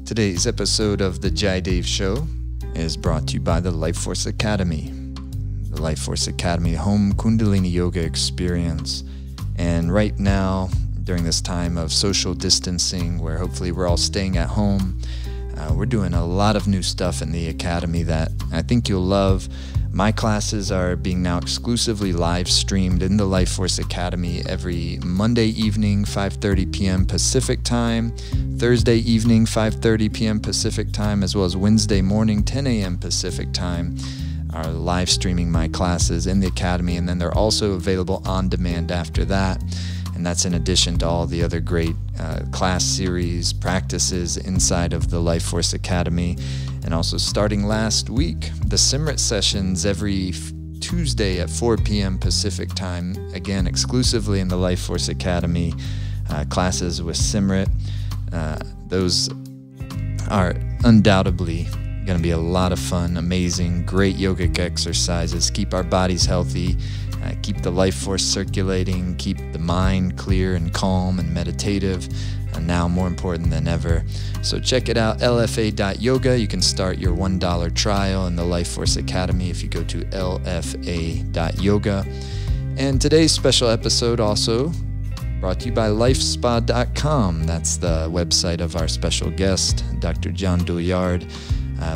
Today's episode of The Jai Dave Show is brought to you by the Life Force Academy. The Life Force Academy home Kundalini Yoga experience. And right now, during this time of social distancing, where hopefully we're all staying at home, we're doing a lot of new stuff in the Academy that I think you'll love. My classes are being now exclusively live streamed in the Life Force Academy every Monday evening, 5:30 p.m. Pacific time, Thursday evening, 5:30 p.m. Pacific time, as well as Wednesday morning, 10 a.m. Pacific time, are live streaming my classes in the Academy, and then they're also available on demand after that. And that's in addition to all the other great class series, practices inside of the Life Force Academy. And also starting last week, the Simrit sessions every Tuesday at 4 p.m. Pacific time, again, exclusively in the Life Force Academy, classes with Simrit. Those are undoubtedly going to be a lot of fun, amazing, great yogic exercises, keep our bodies healthy, keep the life force circulating, keep the mind clear and calm and meditative, and now more important than ever. So check it out, lfa.yoga. You can start your $1 trial in the Life Force Academy if you go to lfa.yoga. And today's special episode also brought to you by lifespa.com. That's the website of our special guest, Dr. John Douillard.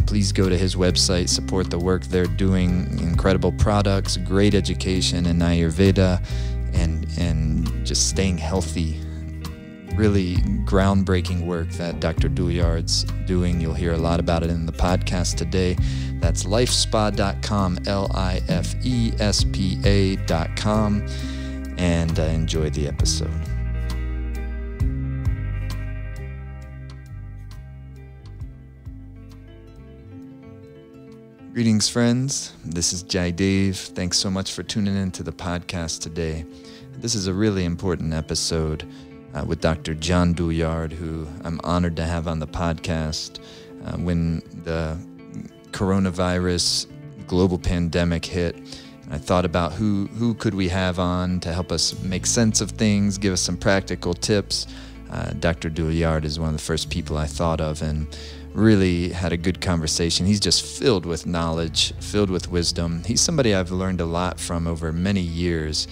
Please go to his website, support the work they're doing, incredible products, great education in Ayurveda, and just staying healthy. Really groundbreaking work that Dr. Douillard's doing. You'll hear a lot about it in the podcast today. That's lifespa.com, lifespa.com, and enjoy the episode. Greetings, friends. This is Jai Dave. Thanks so much for tuning in to the podcast today. This is a really important episode with Dr. John Douillard, who I'm honored to have on the podcast. When the coronavirus global pandemic hit, I thought about who could we have on to help us make sense of things, give us some practical tips. Dr. Douillard is one of the first people I thought of, and really had a good conversation. He's just filled with knowledge, filled with wisdom. He's somebody I've learned a lot from over many years.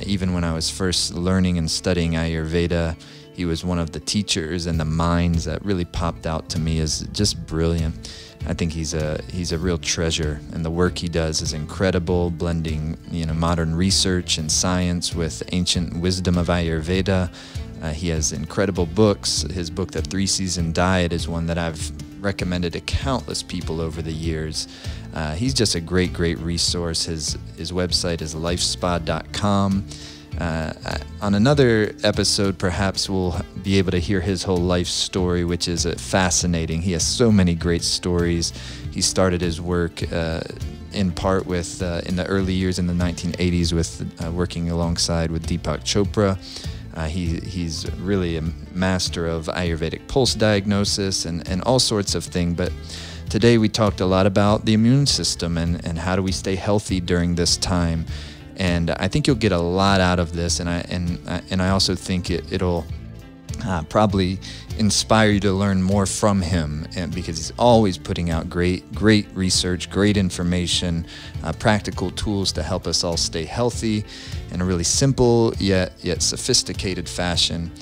Even when I was first learning and studying Ayurveda, he was one of the teachers and the minds that really popped out to me as just brilliant. I think he's a real treasure, and the work he does is incredible, blending modern research and science with ancient wisdom of Ayurveda. He has incredible books. His book, The 3-Season Diet, is one that I've recommended to countless people over the years. He's just a great, great resource. His website is lifespa.com. On another episode, perhaps we'll be able to hear his whole life story, which is fascinating. He has so many great stories. He started his work in part with, in the early years in the 1980s, with working alongside with Deepak Chopra. He's really a master of Ayurvedic pulse diagnosis and all sorts of things. But today we talked a lot about the immune system and how do we stay healthy during this time. And I think you'll get a lot out of this. And I also think it'll probably inspire you to learn more from him, and because he's always putting out great research, great information, practical tools to help us all stay healthy in a really simple yet sophisticated fashion.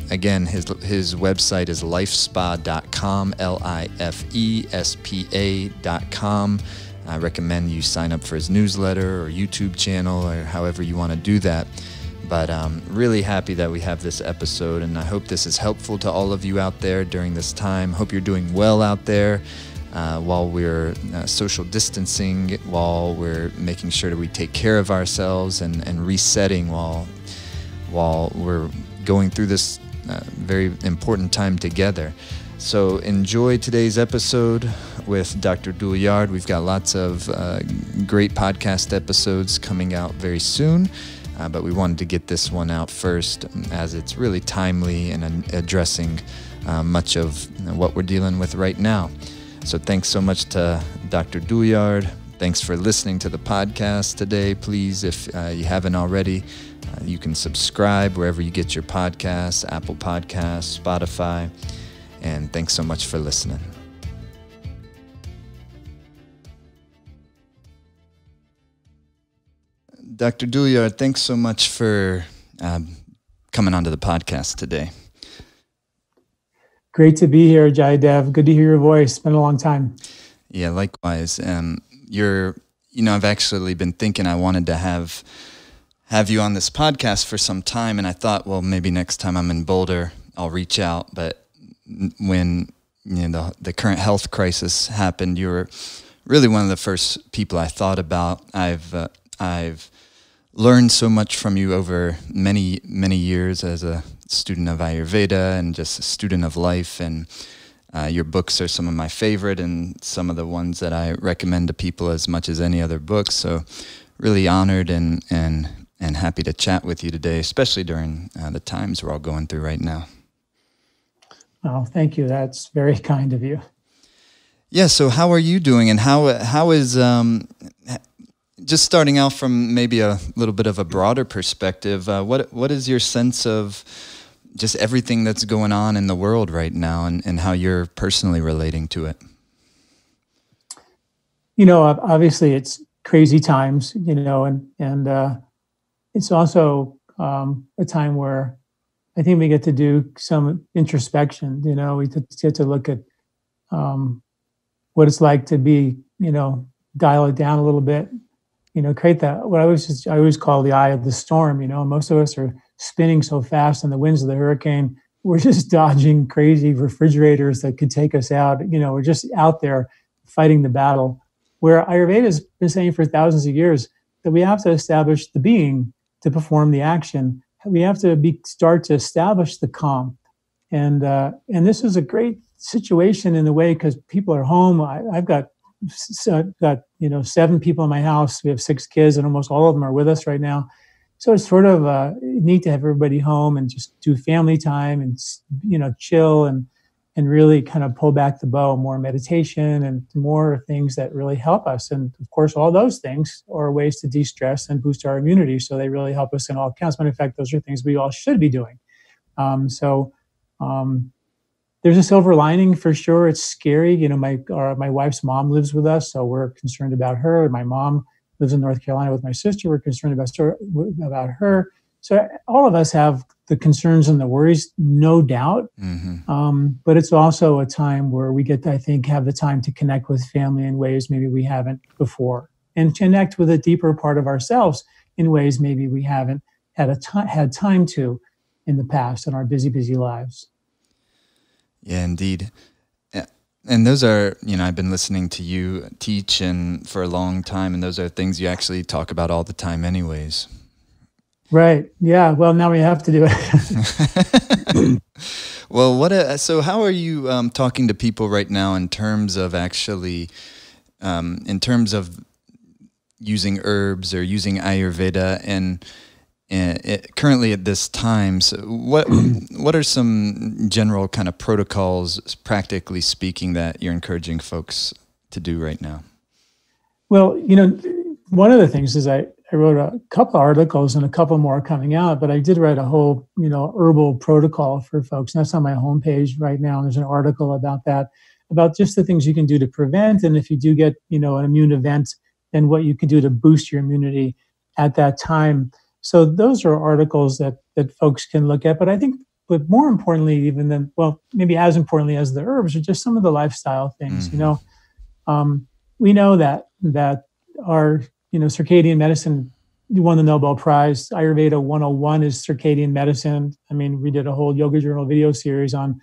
Again, his website is lifespa.com, lifespa.com. I recommend you sign up for his newsletter or YouTube channel or however you want to do that. But I'm really happy that we have this episode, and I hope this is helpful to all of you out there during this time. Hope you're doing well out there while we're social distancing, while we're making sure that we take care of ourselves and resetting while we're going through this very important time together. So enjoy today's episode with Dr. Douillard. We've got lots of great podcast episodes coming out very soon. But we wanted to get this one out first, as it's really timely and addressing much of what we're dealing with right now. So thanks so much to Dr. Douillard. Thanks for listening to the podcast today. Please, if you haven't already, you can subscribe wherever you get your podcasts, Apple Podcasts, Spotify. And thanks so much for listening. Dr. Douillard, thanks so much for coming onto the podcast today. Great to be here, Jaidev. Good to hear your voice. It's been a long time. Yeah, likewise. I've actually been thinking I wanted to have you on this podcast for some time, and I thought, well, maybe next time I'm in Boulder, I'll reach out. But when the current health crisis happened, you were really one of the first people I thought about. I've learned so much from you over many, many years as a student of Ayurveda and just a student of life. And your books are some of my favorite and some of the ones that I recommend to people as much as any other books. So really honored and happy to chat with you today, especially during the times we're all going through right now. Oh, thank you. That's very kind of you. Yeah. So how are you doing, and how is just starting out from maybe a little bit of a broader perspective? What is your sense of just everything that's going on in the world right now, and how you're personally relating to it? Obviously it's crazy times, and it's also a time where I think we get to do some introspection. We get to look at what it's like to be, dial it down a little bit, create that, what I always call the eye of the storm. Most of us are spinning so fast in the winds of the hurricane. We're just dodging crazy refrigerators that could take us out. We're just out there fighting the battle, where Ayurveda has been saying for thousands of years that we have to establish the being to perform the action. We have to start to establish the calm. And this is a great situation in the way, because people are home. I've got 7 people in my house. We have 6 kids, and almost all of them are with us right now. So it's sort of neat to have everybody home and just do family time and chill and really kind of pull back the bow, more meditation and more things that really help us. And of course, all those things are ways to de-stress and boost our immunity. So they really help us in all counts. Matter of fact, those are things we all should be doing. There's a silver lining for sure. It's scary. My wife's mom lives with us, so we're concerned about her. My mom lives in North Carolina with my sister. We're concerned about her. So all of us have the concerns and the worries, no doubt. Mm-hmm. But it's also a time where we get to, I think, have the time to connect with family in ways maybe we haven't before, and connect with a deeper part of ourselves in ways maybe we haven't had time to in the past in our busy, busy lives. Yeah, indeed. And those are, I've been listening to you teach and for a long time, and those are things you actually talk about all the time anyways. Right. Yeah. Well, now we have to do it. Well, so how are you talking to people right now in terms of actually, using herbs or using Ayurveda and currently at this time? So what are some general kind of protocols, practically speaking, that you're encouraging folks to do right now? Well, one of the things is I wrote a couple articles, and a couple more coming out, but I did write a whole, herbal protocol for folks. And that's on my homepage right now. And there's an article about that, about just the things you can do to prevent. And if you do get, an immune event, then what you can do to boost your immunity at that time. So those are articles that folks can look at. But I think, but more importantly, maybe as importantly as the herbs, are just some of the lifestyle things. Mm-hmm. We know that our circadian medicine won the Nobel Prize. Ayurveda 101 is circadian medicine. I mean, we did a whole Yoga Journal video series on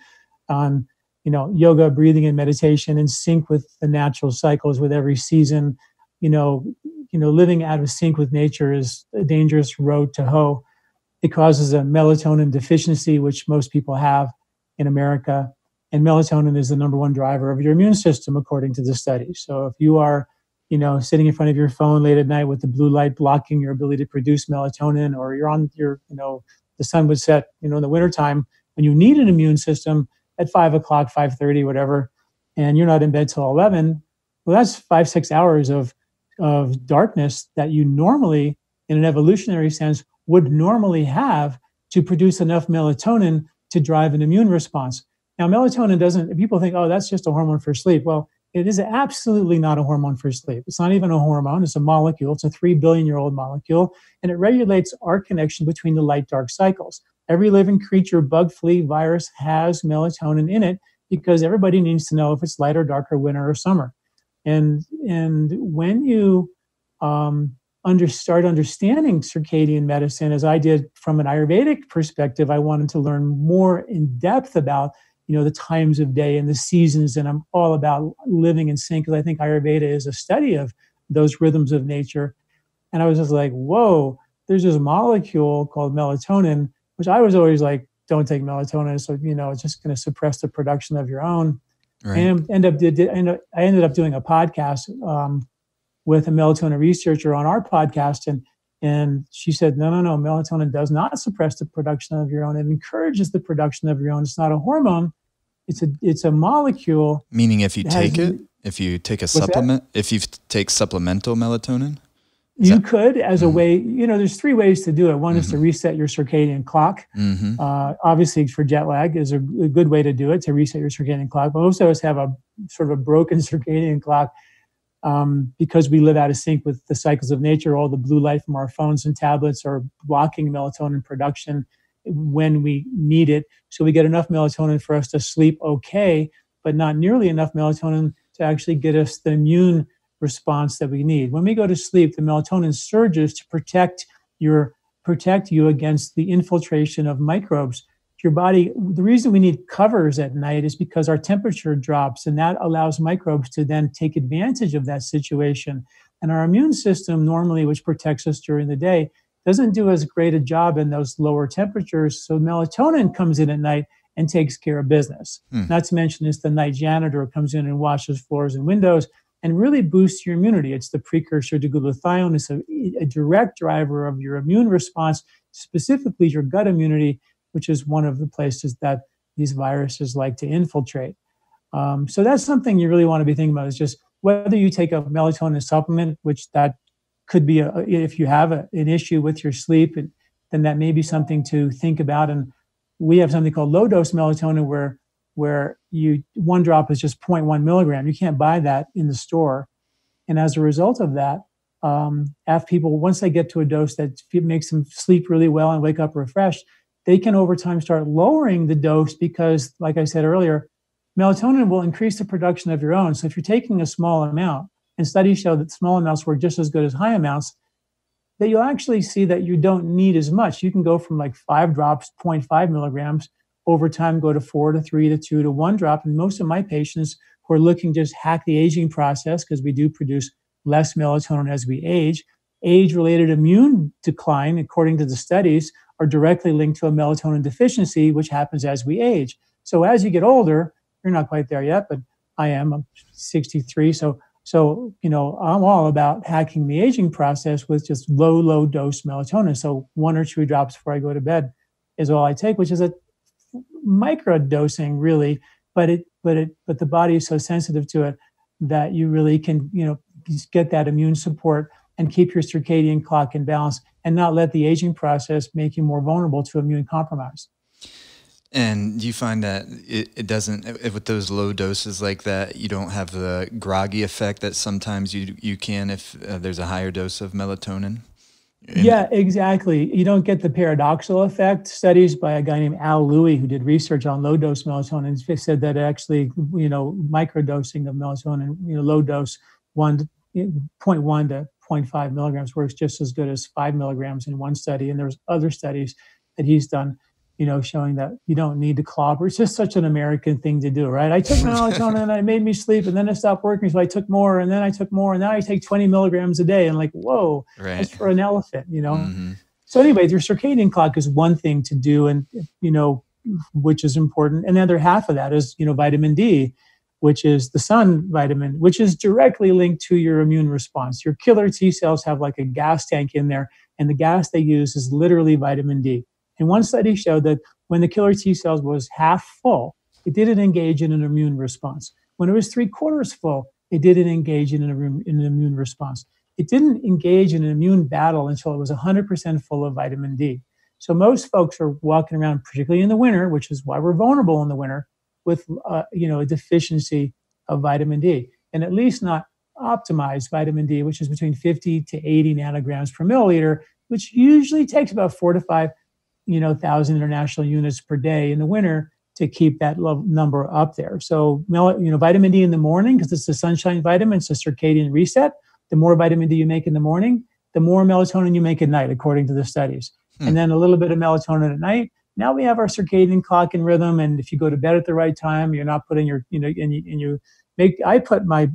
yoga, breathing, and meditation in sync with the natural cycles with every season. Living out of sync with nature is a dangerous road to hoe. It causes a melatonin deficiency, which most people have in America. And melatonin is the number one driver of your immune system, according to the study. So if you are, sitting in front of your phone late at night with the blue light blocking your ability to produce melatonin, or you're on your, the sun would set, in the wintertime when you need an immune system at 5 o'clock, 5:30, whatever, and you're not in bed till 11, well, that's 5-6 hours of darkness that you normally, in an evolutionary sense, would normally have to produce enough melatonin to drive an immune response. Now, melatonin doesn't, people think, oh, that's just a hormone for sleep. Well, it is absolutely not a hormone for sleep. It's not even a hormone. It's a molecule. It's a 3 billion-year-old molecule, and it regulates our connection between the light-dark cycles. Every living creature, bug, flea, virus, has melatonin in it because everybody needs to know if it's light or dark or winter or summer. And when you start understanding circadian medicine, as I did from an Ayurvedic perspective, I wanted to learn more in depth about the times of day and the seasons, and I'm all about living in sync because I think Ayurveda is a study of those rhythms of nature. And I was just like, whoa, there's this molecule called melatonin, which I was always like, don't take melatonin. So, it's just going to suppress the production of your own. Right. And I ended up doing a podcast with a melatonin researcher on our podcast. And she said, no, melatonin does not suppress the production of your own. It encourages the production of your own. It's not a hormone. It's a molecule. Meaning if you take it, if you take a supplement, if you take supplemental melatonin? You could, as a way, there's 3 ways to do it. One is to reset your circadian clock. Obviously, for jet lag is a good way to do it, to reset your circadian clock. But most of us have a sort of a broken circadian clock because we live out of sync with the cycles of nature. All the blue light from our phones and tablets are blocking melatonin production when we need it. So we get enough melatonin for us to sleep okay, but not nearly enough melatonin to actually get us the immune response that we need. When we go to sleep, the melatonin surges to protect you against the infiltration of microbes. Your body, the reason we need covers at night is because our temperature drops, and that allows microbes to then take advantage of that situation. And our immune system normally, which protects us during the day, doesn't do as great a job in those lower temperatures. So melatonin comes in at night and takes care of business. Not to mention it's the night janitor who comes in and washes floors and windows and really boosts your immunity. It's the precursor to glutathione. It's a direct driver of your immune response, specifically your gut immunity, which is one of the places that these viruses like to infiltrate. So that's something you really want to be thinking about, is just whether you take a melatonin supplement, which that could be, if you have an issue with your sleep, then that may be something to think about. And we have something called low-dose melatonin where one drop is just 0.1 milligram. You can't buy that in the store. And as a result of that, after people, once they get to a dose that makes them sleep really well and wake up refreshed, they can over time start lowering the dose because, like I said earlier, melatonin will increase the production of your own. So if you're taking a small amount, and studies show that small amounts work just as good as high amounts, that you'll actually see that you don't need as much. You can go from like 5 drops, 0.5 milligrams, over time go to 4 to 3 to 2 to 1 drop. And most of my patients who are looking to just hack the aging process, because we do produce less melatonin as we age-related immune decline, according to the studies, are directly linked to a melatonin deficiency, which happens as we age. So as you get older, you're not quite there yet, but I'm 63. So I'm all about hacking the aging process with just low dose melatonin. So 1 or 2 drops before I go to bed is all I take, which is a micro dosing really, but the body is so sensitive to it that you really can, get that immune support and keep your circadian clock in balance and not let the aging process make you more vulnerable to immune compromise. And do you find that it doesn't, with those low doses like that, you don't have the groggy effect that sometimes you can if there's a higher dose of melatonin? Yeah, exactly. You don't get the paradoxical effect. Studies by a guy named Al Louie, who did research on low dose melatonin, said that actually, microdosing of melatonin, low dose 0.1 to 0.5 milligrams works just as good as 5 milligrams in one study. And there's other studies that he's done, showing that you don't need to clobber. It's just such an American thing to do, right? I took melatonin and it made me sleep and then it stopped working. So I took more and then I took more and now I take 20 milligrams a day. And like, whoa, right. That's for an elephant, Mm-hmm. So anyway, your circadian clock is one thing to do and, which is important. And the other half of that is, vitamin D, which is the sun vitamin, which is directly linked to your immune response. Your killer T cells have like a gas tank in there and the gas they use is literally vitamin D. And one study showed that when the killer T cells was half full, it didn't engage in an immune response. When it was 3/4 full, it didn't engage in an immune response. It didn't engage in an immune battle until it was 100% full of vitamin D. So most folks are walking around, particularly in the winter, which is why we're vulnerable in the winter, with a deficiency of vitamin D, and at least not optimized vitamin D, which is between 50 to 80 nanograms per milliliter, which usually takes about 4 to 5 thousand international units per day in the winter to keep that number up there. So, vitamin D in the morning, because it's a sunshine vitamin, it's a circadian reset. The more vitamin D you make in the morning, the more melatonin you make at night, according to the studies. And then a little bit of melatonin at night. Now we have our circadian clock and rhythm. And if you go to bed at the right time, you're not putting your, I put my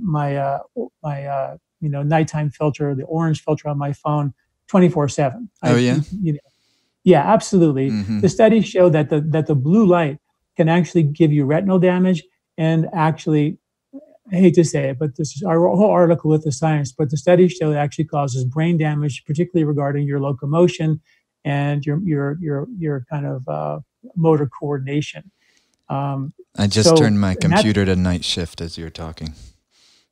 nighttime filter, the orange filter on my phone 24/7. Oh, yeah? Yeah, absolutely. Mm-hmm. The studies show that the blue light can actually give you retinal damage, and actually, I hate to say it, but this is our whole article with the science, but the studies show it actually causes brain damage, particularly regarding your locomotion and your kind of motor coordination. I just turned my computer to night shift as you're talking.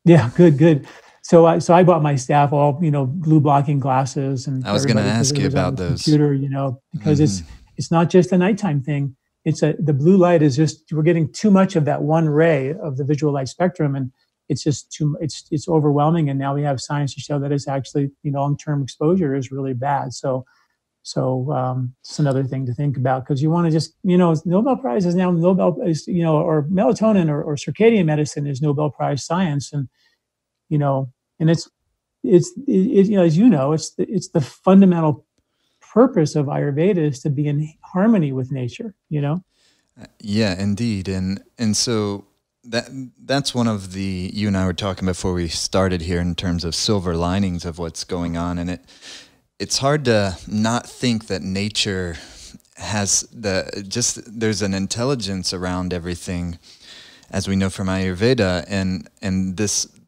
Yeah, good. So I bought my staff all, blue blocking glasses, and I was going to ask you about those. Computer, because it's not just a nighttime thing. It's the blue light is just, we're getting too much of that one ray of the visual light spectrum, and it's just it's overwhelming. And now we have science to show that it's actually, long-term exposure is really bad. So it's another thing to think about, because you want to just, Nobel Prize is now or melatonin or circadian medicine is Nobel Prize science, and and it's as it's the fundamental purpose of Ayurveda is to be in harmony with nature. Yeah, indeed, and so that's one of the, you and I were talking before we started here, in terms of silver linings of what's going on, and it's hard to not think that nature has there's an intelligence around everything, as we know from Ayurveda, and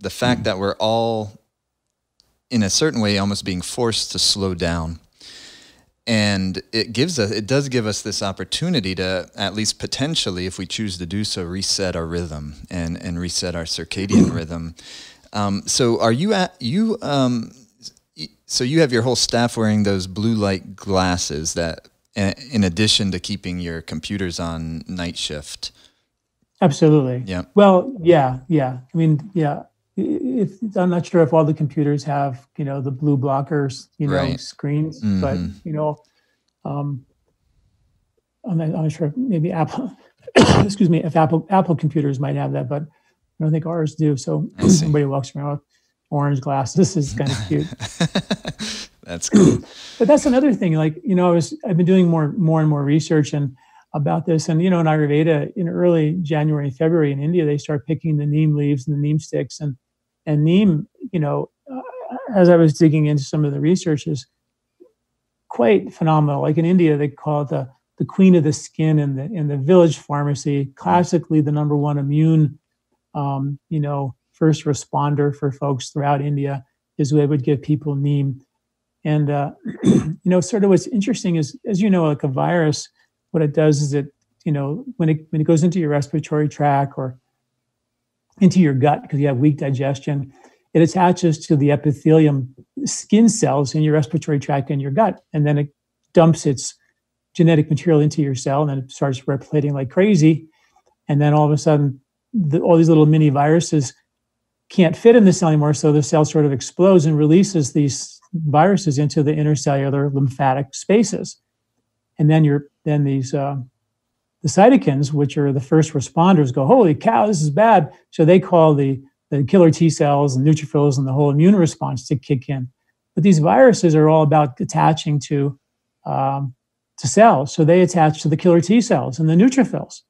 the fact that we're all, in a certain way, almost being forced to slow down. And it does give us this opportunity to, at least potentially, if we choose to do so, reset our rhythm and reset our circadian rhythm. So so you have your whole staff wearing those blue light glasses that, in addition to keeping your computers on night shift. Absolutely. Yeah. Well, yeah. I mean, yeah. I'm not sure if all the computers have, the blue blockers, right. screens, Mm-hmm. but, I'm not sure if maybe Apple, excuse me, if Apple computers might have that, but I don't think ours do. So somebody walks around with orange glasses. This is kind of cute. That's cool. But that's another thing. Like, I've been doing more and more research about this. And, in Ayurveda, in early January, February in India, they start picking the neem leaves and the neem sticks. And neem, as I was digging into some of the research, is quite phenomenal. Like in India, they call it the queen of the skin in the village pharmacy, classically the number one immune, first responder for folks throughout India, is they would give people neem. And, sort of what's interesting is, as like a virus, what it does is it, when it goes into your respiratory tract or into your gut, because you have weak digestion, it attaches to the epithelium skin cells in your respiratory tract and your gut. And then it dumps its genetic material into your cell, and then it starts replicating like crazy. And then all of a sudden, all these little mini viruses can't fit in the cell anymore. So the cell sort of explodes and releases these viruses into the intercellular lymphatic spaces. And then the cytokines, which are the first responders, go, holy cow, this is bad. So they call the killer T cells and neutrophils and the whole immune response to kick in. But these viruses are all about attaching to cells. So they attach to the killer T cells and the neutrophils,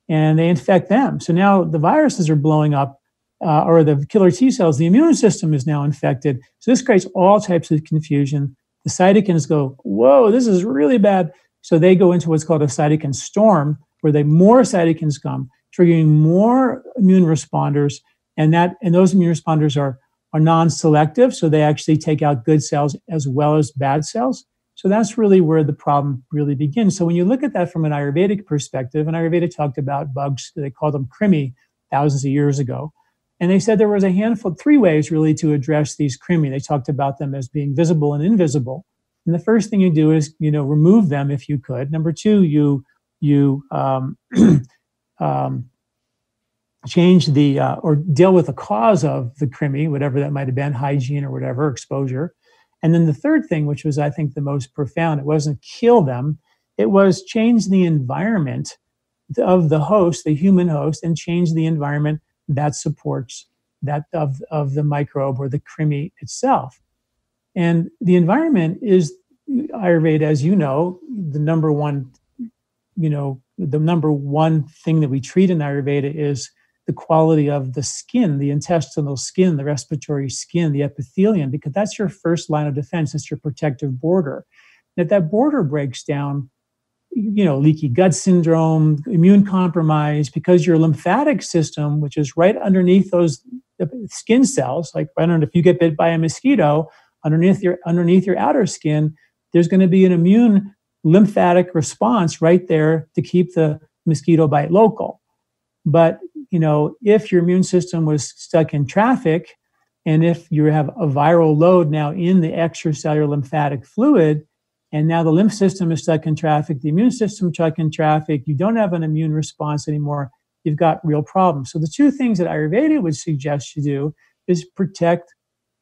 and they infect them. So now the viruses are blowing up, or the killer T cells, the immune system is now infected. So this creates all types of confusion. The cytokines go, whoa, this is really bad. So they go into what's called a cytokine storm, where more cytokines come, triggering more immune responders, and those immune responders are non-selective, so they actually take out good cells as well as bad cells. So that's really where the problem really begins. So when you look at that from an Ayurvedic perspective, and Ayurveda talked about bugs, they called them krimi thousands of years ago, and they said there was a handful, 3 ways really to address these krimi. They talked about them as being visible and invisible. And the first thing you do is, remove them if you could. Number 2, you change the, or deal with the cause of the CRIMI, whatever that might have been, hygiene or whatever, exposure. And then the third thing, which was, I think, the most profound, it wasn't kill them, it was change the environment of the host, the human host, and change the environment that supports that of the microbe or the CRIMI itself. And the environment is, Ayurveda, as you know, the number one thing that we treat in Ayurveda is the quality of the skin, the intestinal skin, the respiratory skin, the epithelium, because that's your first line of defense. It's your protective border. And if that border breaks down, leaky gut syndrome, immune compromise, because your lymphatic system, which is right underneath those skin cells, like I don't know if you get bit by a mosquito, underneath your outer skin, there's going to be an immune lymphatic response right there to keep the mosquito bite local. But, if your immune system was stuck in traffic, and if you have a viral load now in the extracellular lymphatic fluid, and now the lymph system is stuck in traffic, the immune system stuck in traffic, you don't have an immune response anymore, you've got real problems. So the two things that Ayurveda would suggest you do is protect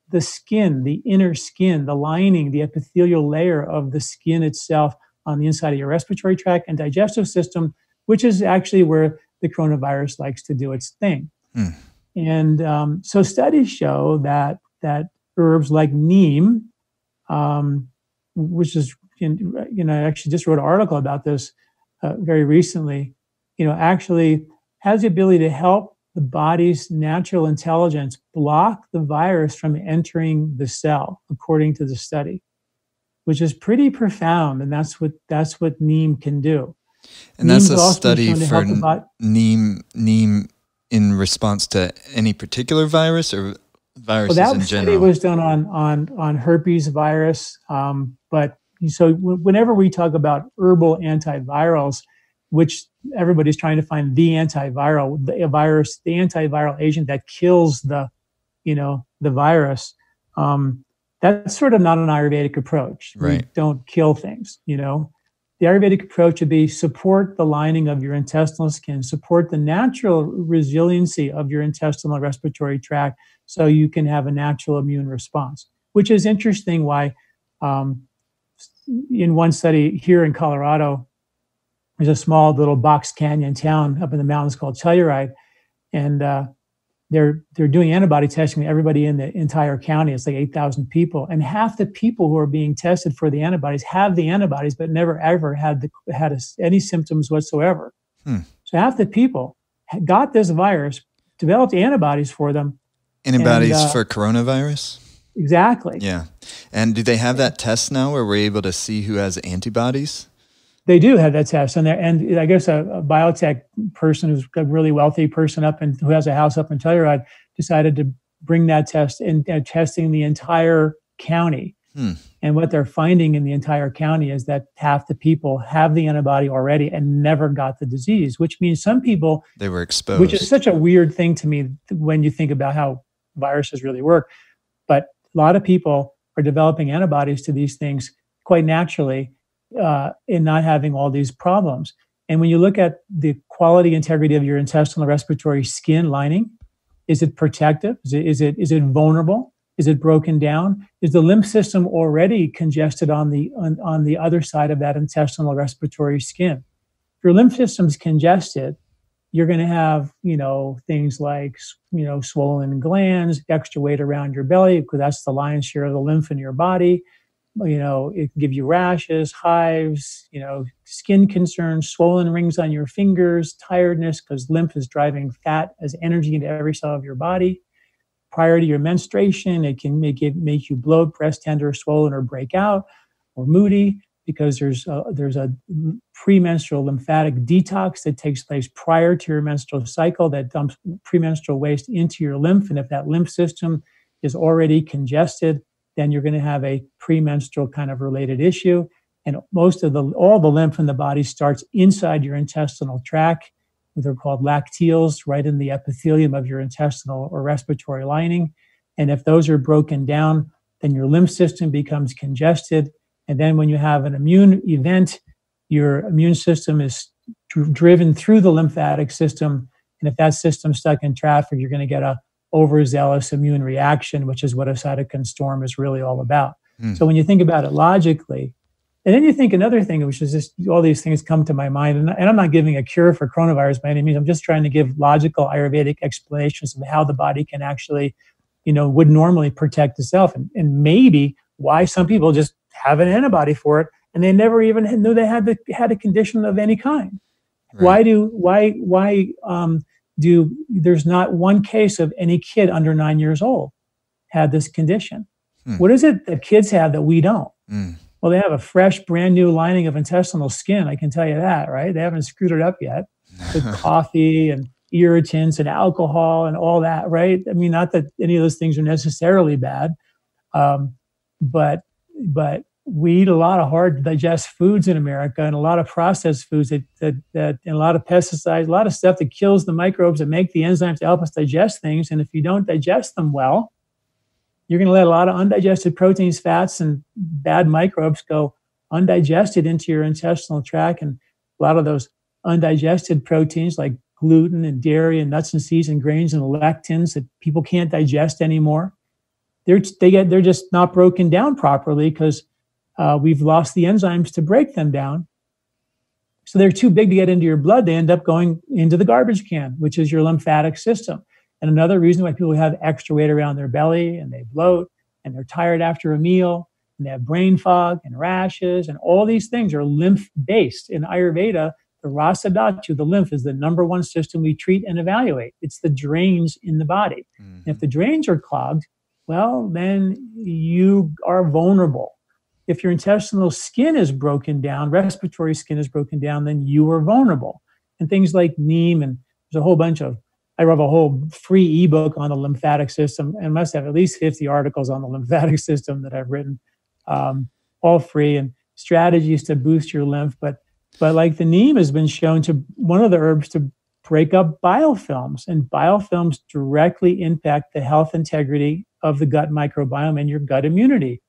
the skin, the inner skin, the lining, the epithelial layer of the skin itself on the inside of your respiratory tract and digestive system, which is actually where the coronavirus likes to do its thing. And so studies show that herbs like neem, which is, I actually just wrote an article about this very recently, actually has the ability to help the body's natural intelligence block the virus from entering the cell, according to the study, which is pretty profound. And that's what neem can do. And that's a study for neem in response to any particular virus or viruses in general? That study was done on herpes virus. But so whenever we talk about herbal antivirals, which everybody's trying to find the antiviral, the antiviral agent that kills the virus, that's sort of not an Ayurvedic approach. Right. We don't kill things, The Ayurvedic approach would be support the lining of your intestinal skin, support the natural resiliency of your intestinal respiratory tract so you can have a natural immune response, which is interesting why in one study here in Colorado, there's a small little box canyon town up in the mountains called Telluride, and they're doing antibody testing to everybody in the entire county. It's like 8,000 people, and half the people who are being tested for the antibodies have the antibodies, but never ever had any symptoms whatsoever. So half the people got this virus, developed antibodies for them. Antibodies for coronavirus? Exactly. Yeah. And do they have that test now where we're able to see who has antibodies? They do have that test, and I guess a biotech person who's a really wealthy person who has a house up in Telluride decided to bring that test and testing the entire county. And what they're finding in the entire county is that half the people have the antibody already and never got the disease, which means some people they were exposed, which is such a weird thing to me when you think about how viruses really work. But a lot of people are developing antibodies to these things quite naturally. In not having all these problems. And when you look at the quality integrity of your intestinal respiratory skin lining, is it protective? Is it vulnerable? Is it broken down? Is the lymph system already congested on the other side of that intestinal respiratory skin? If your lymph system's congested, you're going to have, things like, swollen glands, extra weight around your belly, because that's the lion's share of the lymph in your body. It can give you rashes, hives, skin concerns, swollen rings on your fingers, tiredness, because lymph is driving fat as energy into every cell of your body. Prior to your menstruation, it can make you bloat, breast tender, swollen, or break out, or moody, because there's a premenstrual lymphatic detox that takes place prior to your menstrual cycle that dumps premenstrual waste into your lymph. And if that lymph system is already congested, then you're going to have a premenstrual kind of related issue. And all the lymph in the body starts inside your intestinal tract. They're called lacteals, right in the epithelium of your intestinal or respiratory lining. And if those are broken down, then your lymph system becomes congested. And then when you have an immune event, your immune system is driven through the lymphatic system And if that system's stuck in traffic, you're going to get a overzealous immune reaction, which is what a cytokine storm is really all about. So when you think about it logically, and then you think another thing, which is just all these things come to my mind, and I'm not giving a cure for coronavirus by any means. I'm just trying to give logical Ayurvedic explanations of how the body can actually, would normally protect itself, and maybe why some people just have an antibody for it and they never even knew they had a condition of any kind. Right. Why there's not one case of any kid under 9 years old had this condition? What is it that kids have that we don't? Well, they have a fresh, brand new lining of intestinal skin. I can tell you that, right? They haven't screwed it up yet with coffee and irritants and alcohol and all that, right? I mean, not that any of those things are necessarily bad, but we eat a lot of hard to digest foods in America, and a lot of processed foods that and a lot of pesticides, a lot of stuff that kills the microbes that make the enzymes to help us digest things. And if you don't digest them well, you're going to let a lot of undigested proteins, fats, and bad microbes go undigested into your intestinal tract. And a lot of those undigested proteins like gluten and dairy and nuts and seeds and grains and lectins that people can't digest anymore, they're just not broken down properly because we've lost the enzymes to break them down. So they're too big to get into your blood. They end up going into the garbage can, which is your lymphatic system. And another reason why people have extra weight around their belly and they bloat and they're tired after a meal and they have brain fog and rashes and all these things are lymph-based. In Ayurveda, the Rasa Dhatu, the lymph, is the number one system we treat and evaluate. It's the drains in the body. And if the drains are clogged, well, then you are vulnerable. If your intestinal skin is broken down, respiratory skin is broken down, then you are vulnerable. And things like neem, and there's a whole bunch of, I wrote a whole free ebook on the lymphatic system and must have at least 50 articles on the lymphatic system that I've written, all free, and strategies to boost your lymph. But like the neem has been shown to, one of the herbs, to break up biofilms, and biofilms directly impact the health integrity of the gut microbiome and your gut immunity,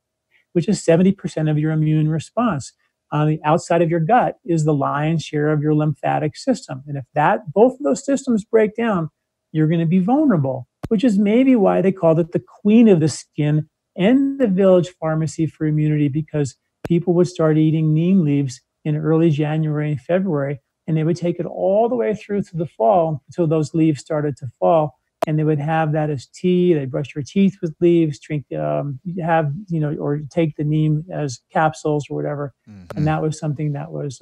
which is 70% of your immune response. On the outside of your gut is the lion's share of your lymphatic system. And if both of those systems break down, you're going to be vulnerable, which is maybe why they called it the queen of the skin and the village pharmacy for immunity, because people would start eating neem leaves in early January and February, and they would take it all the way through to the fall until those leaves started to fall. And they would have that as tea. They brush your teeth with leaves, drink, or take the neem as capsules or whatever. And that was something that was,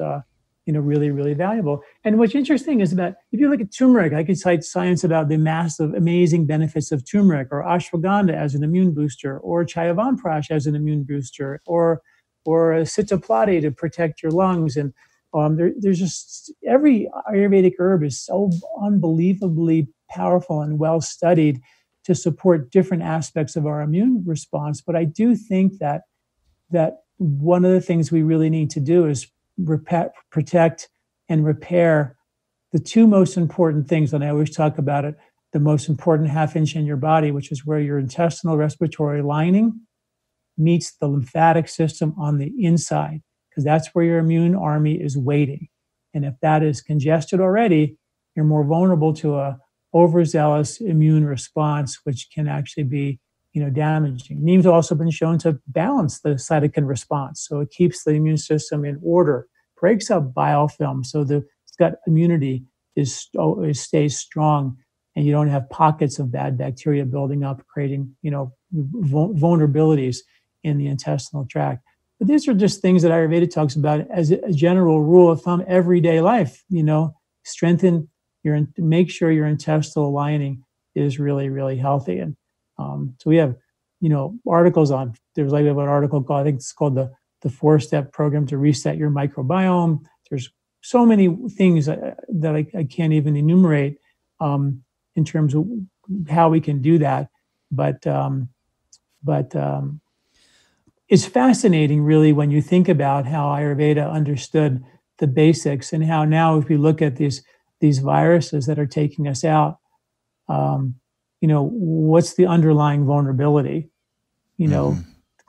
really, really valuable. And what's interesting is that if you look at turmeric, I could cite science about the massive, amazing benefits of turmeric, or ashwagandha as an immune booster, or chyavanprash as an immune booster, or sitaplati to protect your lungs. And there's just, every Ayurvedic herb is so unbelievably powerful and well studied to support different aspects of our immune response. But I do think that one of the things we really need to do is protect and repair the two most important things. And I always talk about it, the most important half inch in your body, which is where your intestinal respiratory lining meets the lymphatic system on the inside, because that's where your immune army is waiting. And if that is congested already, you're more vulnerable to a overzealous immune response, which can actually be, damaging. Neem's also been shown to balance the cytokine response. So it keeps the immune system in order, breaks up biofilm, so the gut immunity stays strong, and you don't have pockets of bad bacteria building up, creating, vulnerabilities in the intestinal tract. But these are just things that Ayurveda talks about as a general rule of thumb, everyday life. Make sure your intestinal lining is really, really healthy. And so we have, articles on. There's like an article called, I think it's called the 4-step program to reset your microbiome. There's so many things that I can't even enumerate in terms of how we can do that. But it's fascinating, really, when you think about how Ayurveda understood the basics, and how now, if we look at these viruses that are taking us out, what's the underlying vulnerability?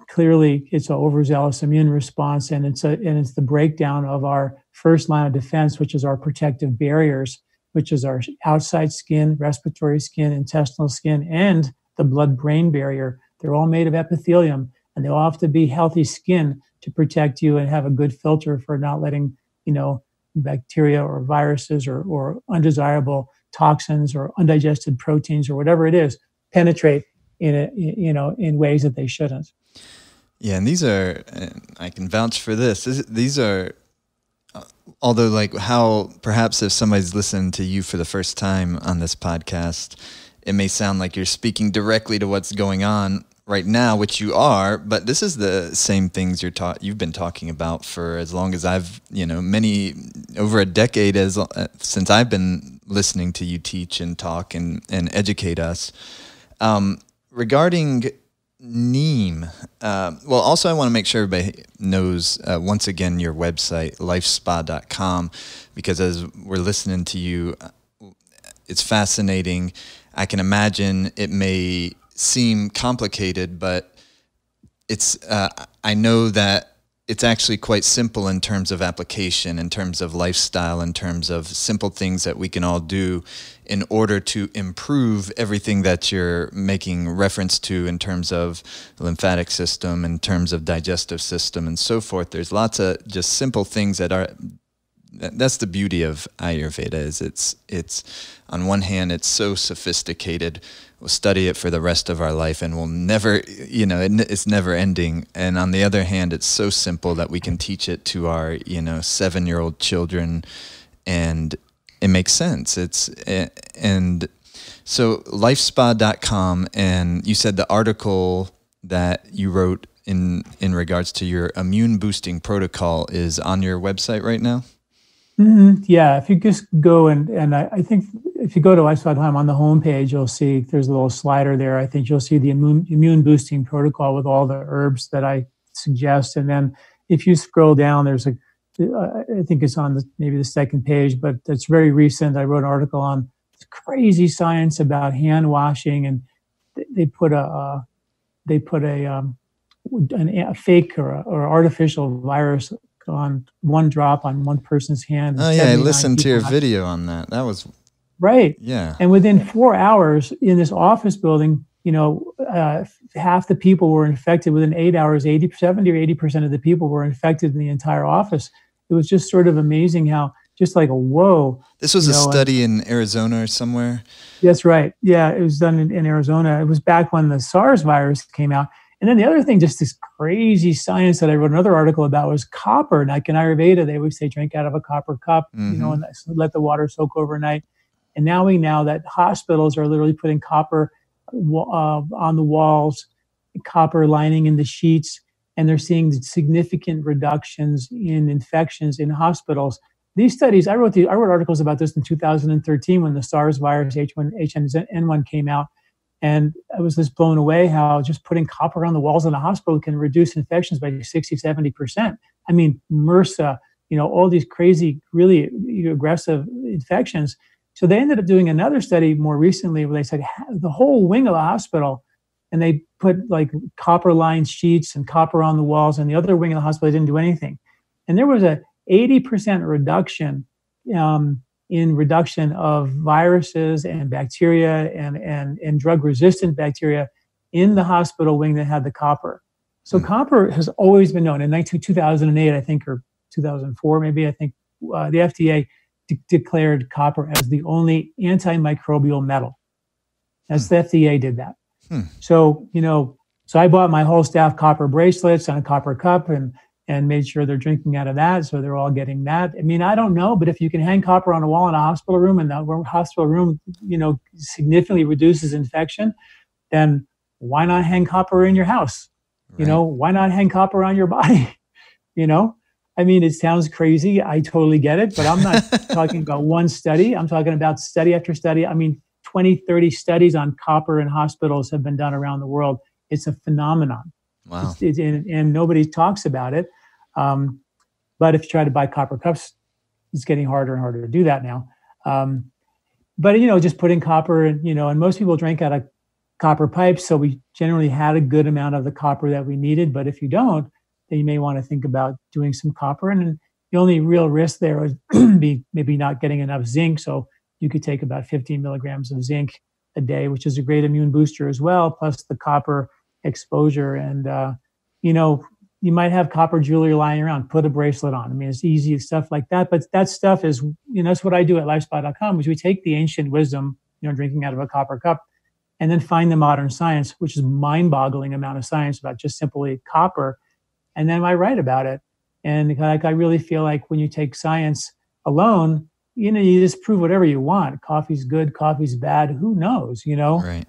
Clearly it's an overzealous immune response, and it's the breakdown of our first line of defense, which is our protective barriers, which is our outside skin, respiratory skin, intestinal skin, and the blood-brain barrier. They're all made of epithelium, and they all have to be healthy skin to protect you and have a good filter for not letting, bacteria or viruses or undesirable toxins or undigested proteins or whatever it is penetrate in ways that they shouldn't. Yeah, and these are, I can vouch for this. These are, although like how perhaps if somebody's listening to you for the first time on this podcast, it may sound like you're speaking directly to what's going on right now, which you are, but this is the same things you've been talking about for as long as I've, over a decade since I've been listening to you teach and talk and educate us. Regarding neem, also I want to make sure everybody knows, once again, your website, lifespa.com, because as we're listening to you, it's fascinating. I can imagine it may seem complicated, but it's I know that it's actually quite simple in terms of application, in terms of lifestyle, in terms of simple things that we can all do in order to improve everything that you're making reference to in terms of lymphatic system, in terms of digestive system, and so forth. There's lots of just simple things that's the beauty of Ayurveda, is it's on one hand, it's so sophisticated. We'll study it for the rest of our life and we'll never, it's never ending. And on the other hand, it's so simple that we can teach it to our, 7-year-old children, and it makes sense. And so lifespa.com, and you said the article that you wrote in regards to your immune boosting protocol is on your website right now? Mm-hmm. Yeah, if you just go and I think if you go to lifespa.com on the homepage, you'll see there's a little slider there. I think you'll see the immune boosting protocol with all the herbs that I suggest. And then if you scroll down, there's I think it's on maybe the second page, but it's very recent. I wrote an article on crazy science about hand washing, and they put a fake or artificial virus on one drop on one person's hand. Oh yeah, I listened to your video on that. That was right. Yeah. And within 4 hours in this office building, half the people were infected. Within 8 hours, 70 or 80% of the people were infected in the entire office. It was just sort of amazing how just like, whoa. This was a study in Arizona or somewhere? That's right. Yeah, it was done in Arizona. It was back when the SARS virus came out. And then the other thing, just this crazy science that I wrote another article about, was copper. Like in Ayurveda, they always say drink out of a copper cup, and let the water soak overnight. And now we know that hospitals are literally putting copper on the walls, copper lining in the sheets, and they're seeing significant reductions in infections in hospitals. These studies, I wrote articles about this in 2013 when the SARS virus H1N1 came out. And I was just blown away how just putting copper on the walls in a hospital can reduce infections by 60, 70%. I mean, MRSA, all these crazy, really aggressive infections. So they ended up doing another study more recently where they said the whole wing of the hospital, and they put like copper lined sheets and copper on the walls, and the other wing of the hospital didn't do anything. And there was a 80% reduction in reduction of viruses and bacteria and drug-resistant bacteria in the hospital wing that had the copper. So copper has always been known. In 2008, I think, or 2004 maybe, I think, the FDA declared copper as the only antimicrobial metal. That's the FDA did that. So, so I bought my whole staff copper bracelets and a copper cup and made sure they're drinking out of that, so they're all getting that. I mean, I don't know, but if you can hang copper on a wall in a hospital room, and the hospital room, significantly reduces infection, then why not hang copper in your house? Right. Why not hang copper on your body? I mean, it sounds crazy. I totally get it, but I'm not talking about one study. I'm talking about study after study. I mean, 20, 30 studies on copper in hospitals have been done around the world. It's a phenomenon. Wow. And nobody talks about it. But if you try to buy copper cups, it's getting harder and harder to do that now. But, just putting copper in, and most people drink out of copper pipes. So we generally had a good amount of the copper that we needed. But if you don't, then you may want to think about doing some copper. And the only real risk there would be maybe not getting enough zinc. So you could take about 15 milligrams of zinc a day, which is a great immune booster as well, plus the copper exposure. And, you might have copper jewelry lying around, put a bracelet on. I mean, it's easy stuff like that. But that stuff is, that's what I do at lifespa.com, is we take the ancient wisdom, drinking out of a copper cup, and then find the modern science, which is mind-boggling amount of science about just simply copper. And then I write about it. And I really feel like when you take science alone, you just prove whatever you want. Coffee's good, coffee's bad. Who knows, Right.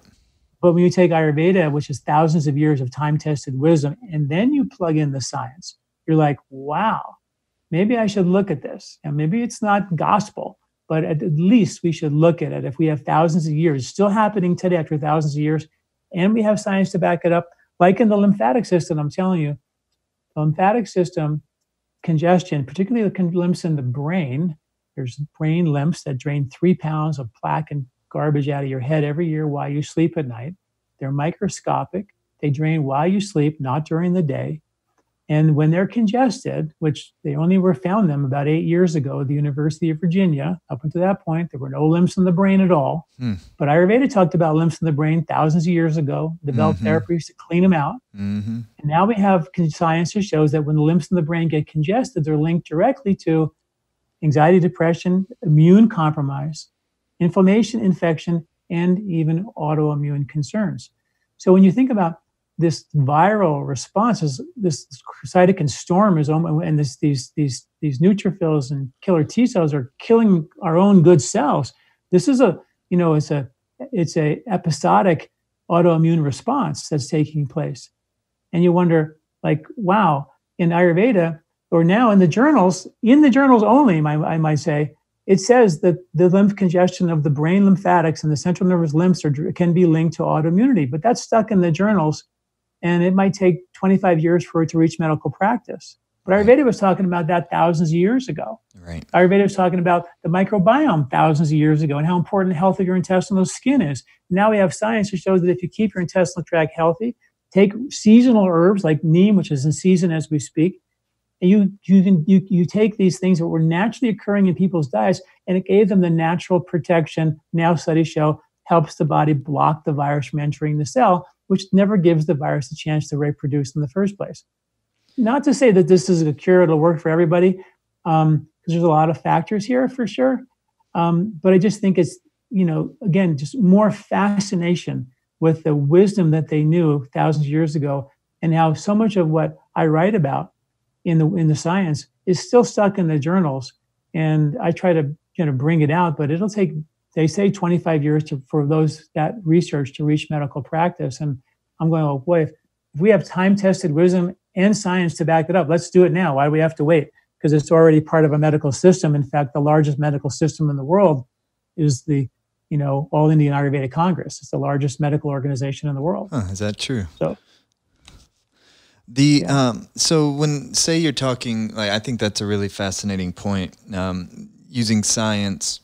But when you take Ayurveda, which is thousands of years of time-tested wisdom, and then you plug in the science, you're like, wow, maybe I should look at this. And maybe it's not gospel, but at least we should look at it. If we have thousands of years, still happening today after thousands of years, and we have science to back it up, like in the lymphatic system, I'm telling you, the lymphatic system, congestion, particularly the lymphs in the brain, there's brain lymphs that drain 3 pounds of plaque and garbage out of your head every year while you sleep at night. They're microscopic. They drain while you sleep, not during the day. And when they're congested, which they only were found them about 8 years ago at the University of Virginia, up until that point, there were no lymphs in the brain at all. But Ayurveda talked about lymphs in the brain thousands of years ago, developed therapies to clean them out. And now we have science that shows that when the lymphs in the brain get congested, they're linked directly to anxiety, depression, immune compromise, inflammation, infection, and even autoimmune concerns. So when you think about this viral response, this cytokine storm is, and these neutrophils and killer T cells are killing our own good cells. This is it's a episodic autoimmune response that's taking place, and you wonder, like, wow, in Ayurveda, or now in the journals only, I might say, it says that the lymph congestion of the brain lymphatics and the central nervous lymphs can be linked to autoimmunity, but that's stuck in the journals, and it might take 25 years for it to reach medical practice. But Ayurveda was talking about that thousands of years ago. Right. Ayurveda was talking about the microbiome thousands of years ago and how important the health of your intestinal skin is. Now we have science that shows that if you keep your intestinal tract healthy, take seasonal herbs like neem, which is in season as we speak, and you take these things that were naturally occurring in people's diets, and it gave them the natural protection. Now studies show helps the body block the virus from entering the cell, which never gives the virus a chance to reproduce in the first place. Not to say that this is a cure; it'll work for everybody, because there's a lot of factors here for sure. But I just think it's again just more fascination with the wisdom that they knew thousands of years ago, and how so much of what I write about in the science is still stuck in the journals. And I try to bring it out, but it'll take, they say, 25 years for that research to reach medical practice. And I'm going, oh boy, if we have time-tested wisdom and science to back it up, let's do it now. Why do we have to wait? Because it's already part of a medical system. In fact, the largest medical system in the world is the All Indian Ayurvedic Congress. It's the largest medical organization in the world. Is that true? So so when, say you're talking, like, I think that's a really fascinating point, using science,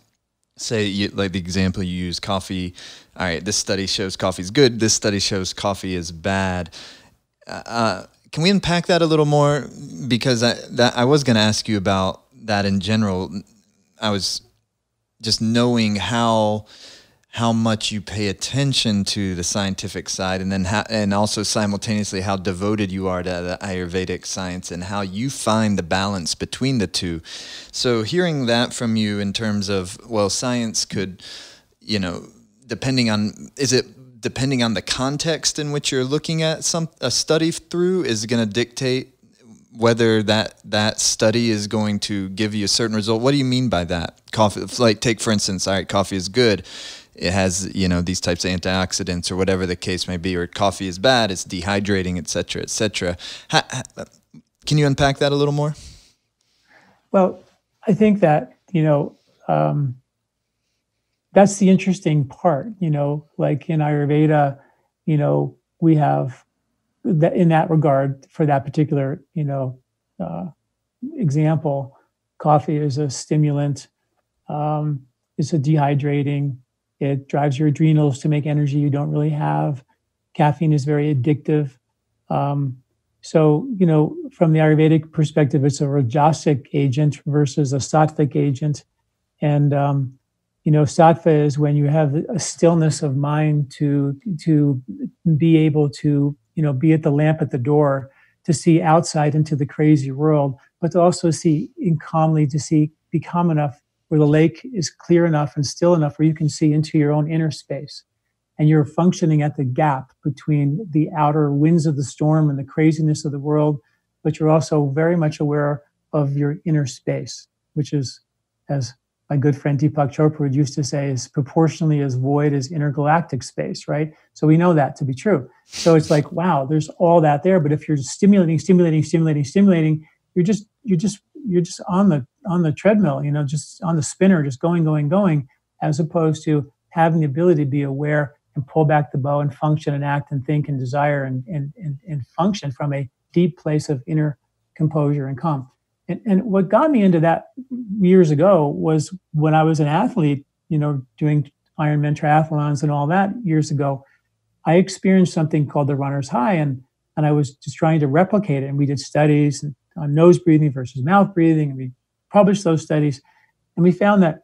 say, like the example you use, coffee. All right, this study shows coffee is good. This study shows coffee is bad. Can we unpack that a little more? Because I was going to ask you about that in general. I was just knowing how much you pay attention to the scientific side, and then and also simultaneously how devoted you are to the Ayurvedic science and how you find the balance between the two. So hearing that from you in terms of, well, science could, depending on the context in which you're looking at a study through, is going to dictate whether that study is going to give you a certain result. What do you mean by that? Coffee, like, take for instance, all right, coffee is good. It has, these types of antioxidants or whatever the case may be, or coffee is bad, it's dehydrating, et cetera, et cetera. Can you unpack that a little more? Well, I think that, that's the interesting part, like in Ayurveda, we have that in that regard for that particular, example, coffee is a stimulant, it's a dehydrating. It drives your adrenals to make energy you don't really have. Caffeine is very addictive. So, from the Ayurvedic perspective, it's a rajasic agent versus a sattvic agent. And Sattva is when you have a stillness of mind to be able to, be at the lamp at the door, to see outside into the crazy world, but to also see in calmly, be calm enough where the lake is clear enough and still enough where you can see into your own inner space. And you're functioning at the gap between the outer winds of the storm and the craziness of the world, but you're also very much aware of your inner space, which is, as my good friend Deepak Chopra used to say, is proportionally as void as intergalactic space, right? So we know that to be true. So it's like, wow, there's all that there. But if you're stimulating, you're just on the treadmill, just on the spinner, just going, as opposed to having the ability to be aware and pull back the bow and function and act and think and desire and function from a deep place of inner composure and calm. And what got me into that years ago was when I was an athlete, doing Ironman triathlons and all that years ago, I experienced something called the runner's high, and I was just trying to replicate it. And we did studies on nose breathing versus mouth breathing, and we published those studies. And we found that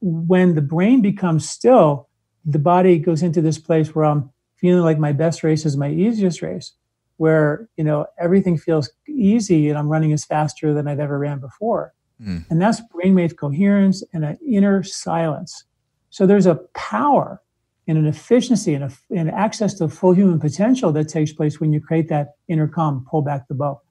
when the brain becomes still, the body goes into this place where I'm feeling like my best race is my easiest race, where, everything feels easy and I'm running as faster than I've ever ran before. And that's brainwave coherence and an inner silence. So there's a power and an efficiency and an access to full human potential that takes place when you create that inner calm, pull back the bow.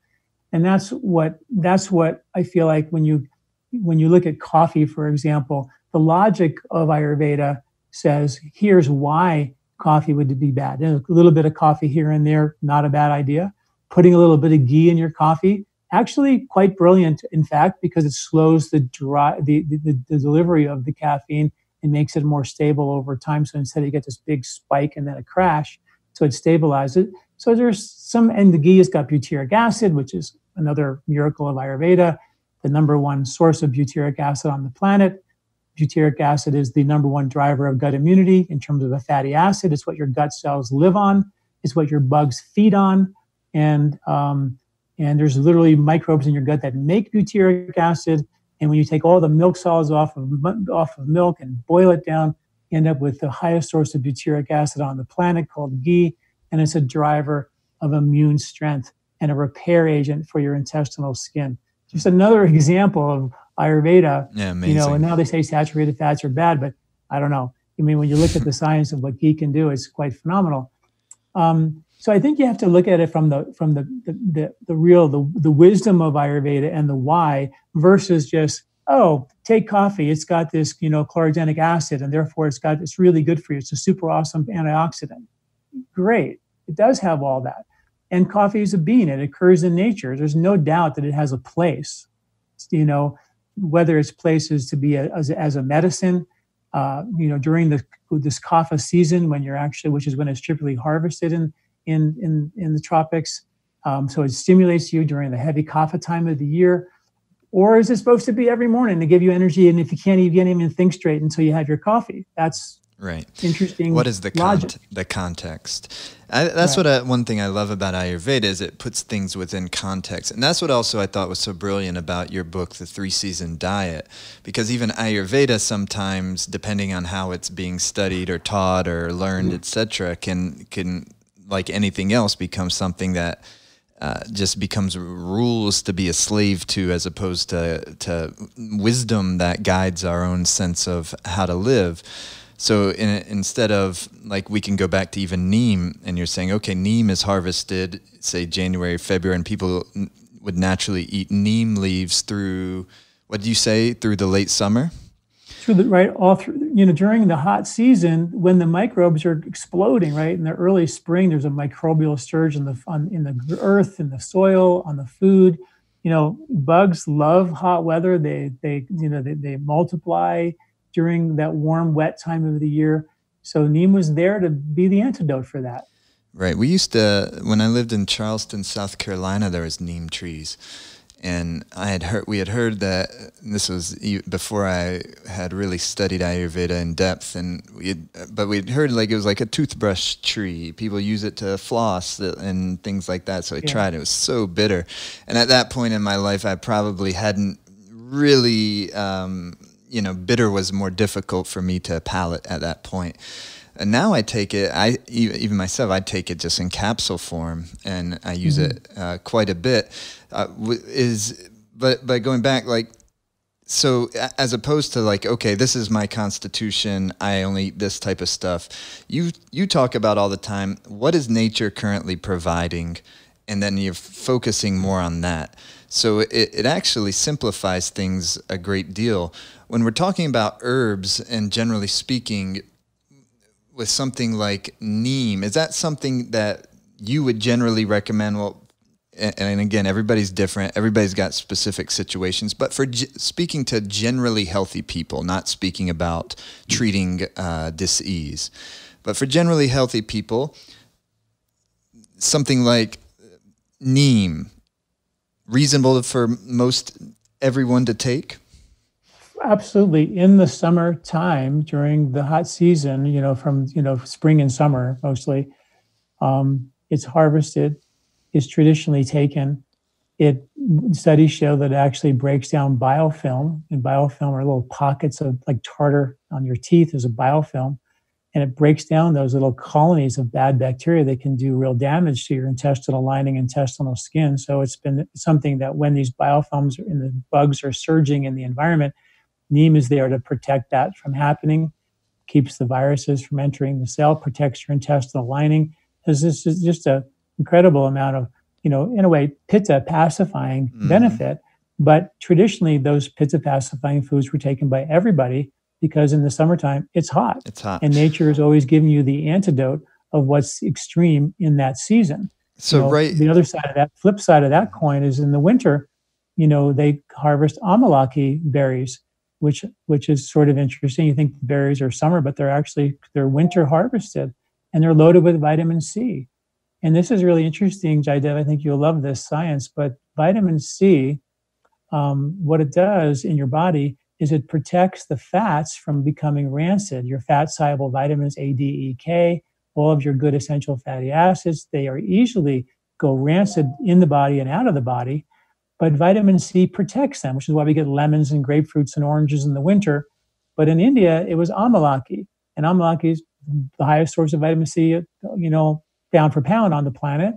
And that's what I feel like when you look at coffee, for example, the logic of Ayurveda says, here's why coffee would be bad. And a little bit of coffee here and there, not a bad idea. Putting a little bit of ghee in your coffee, actually quite brilliant, in fact, because it slows the delivery of the caffeine and makes it more stable over time. So instead you get this big spike and then a crash, so it stabilizes it. So there's and the ghee has got butyric acid, which is another miracle of Ayurveda, the number one source of butyric acid on the planet. Butyric acid is the number one driver of gut immunity in terms of a fatty acid. It's what your gut cells live on. It's what your bugs feed on. And there's literally microbes in your gut that make butyric acid. And when you take all the milk solids off of milk and boil it down, you end up with the highest source of butyric acid on the planet called ghee. And it's a driver of immune strength and a repair agent for your intestinal skin. Just another example of Ayurveda. Yeah, amazing. And now they say saturated fats are bad, but I don't know. I mean, when you look at the science of what ghee can do, it's quite phenomenal. So I think you have to look at it from the wisdom of Ayurveda and the why versus just, take coffee. It's got this, chlorogenic acid, and therefore it's really good for you. It's a super awesome antioxidant. Great. It does have all that. And coffee is a bean. It occurs in nature. There's no doubt that it has a place, whether its place is to be as a medicine, during this kapha season when which is when it's typically harvested in the tropics. So it stimulates you during the heavy kapha time of the year. Or is it supposed to be every morning to give you energy? And if you can't even think straight until you have your coffee, that's right. Interesting. What is the context? That's right. One thing I love about Ayurveda is it puts things within context. And that's what also I thought was so brilliant about your book, The 3-Season Diet, because even Ayurveda sometimes, depending on how it's being studied or taught or learned, etc., can like anything else become something that just becomes rules to be a slave to, as opposed to wisdom that guides our own sense of how to live. So instead of, like, we can go back to even neem, and you're saying, okay, neem is harvested, say January, February, and people would naturally eat neem leaves through, what do you say, through the late summer? All through, during the hot season when the microbes are exploding, right? In the early spring, there's a microbial surge in the earth, in the soil, on the food. Bugs love hot weather. They multiply during that warm, wet time of the year. So neem was there to be the antidote for that. Right. We used to, when I lived in Charleston, South Carolina, there was neem trees. And we had heard that, this was before I had really studied Ayurveda in depth, but we'd heard like it was like a toothbrush tree. People use it to floss and things like that. So I tried. It was so bitter. And at that point in my life, I probably hadn't really bitter was more difficult for me to palate at that point. And now I take it, even myself, I take it just in capsule form, and I use it quite a bit. But going back, like, so as opposed to like, okay, this is my constitution, I only eat this type of stuff. You talk about all the time, what is nature currently providing? And then you're focusing more on that. So it actually simplifies things a great deal. When we're talking about herbs, and generally speaking, with something like neem, is that something that you would generally recommend? Well, and again, everybody's different. Everybody's got specific situations. But for speaking to generally healthy people, not speaking about treating dis-ease, but for generally healthy people, something like neem, reasonable for most everyone to take? Absolutely. In the summertime, during the hot season, from, spring and summer mostly, it's harvested, is traditionally taken. Studies show that it actually breaks down biofilm, and biofilm are little pockets of like tartar on your teeth is a biofilm, and it breaks down those little colonies of bad bacteria that can do real damage to your intestinal lining, intestinal skin. So it's been something that when these biofilms and the bugs are surging in the environment, neem is there to protect that from happening, keeps the viruses from entering the cell, protects your intestinal lining. This is just an incredible amount of, in a way, pitta pacifying benefit. But traditionally, those pitta pacifying foods were taken by everybody because in the summertime, it's hot. It's hot. And nature is always giving you the antidote of what's extreme in that season. So, right. The other side of that, flip side of that coin is in the winter, they harvest amalaki berries, which is sort of interesting. You think the berries are summer, but they're winter harvested, and they're loaded with vitamin C. And this is really interesting, Jaidev. I think you'll love this science, but vitamin C, what it does in your body is it protects the fats from becoming rancid. Your fat-soluble vitamins A, D, E, K, all of your good essential fatty acids, they are easily go rancid in the body and out of the body. But vitamin C protects them, which is why we get lemons and grapefruits and oranges in the winter. But in India, it was amalaki. And amalaki is the highest source of vitamin C, pound for pound on the planet.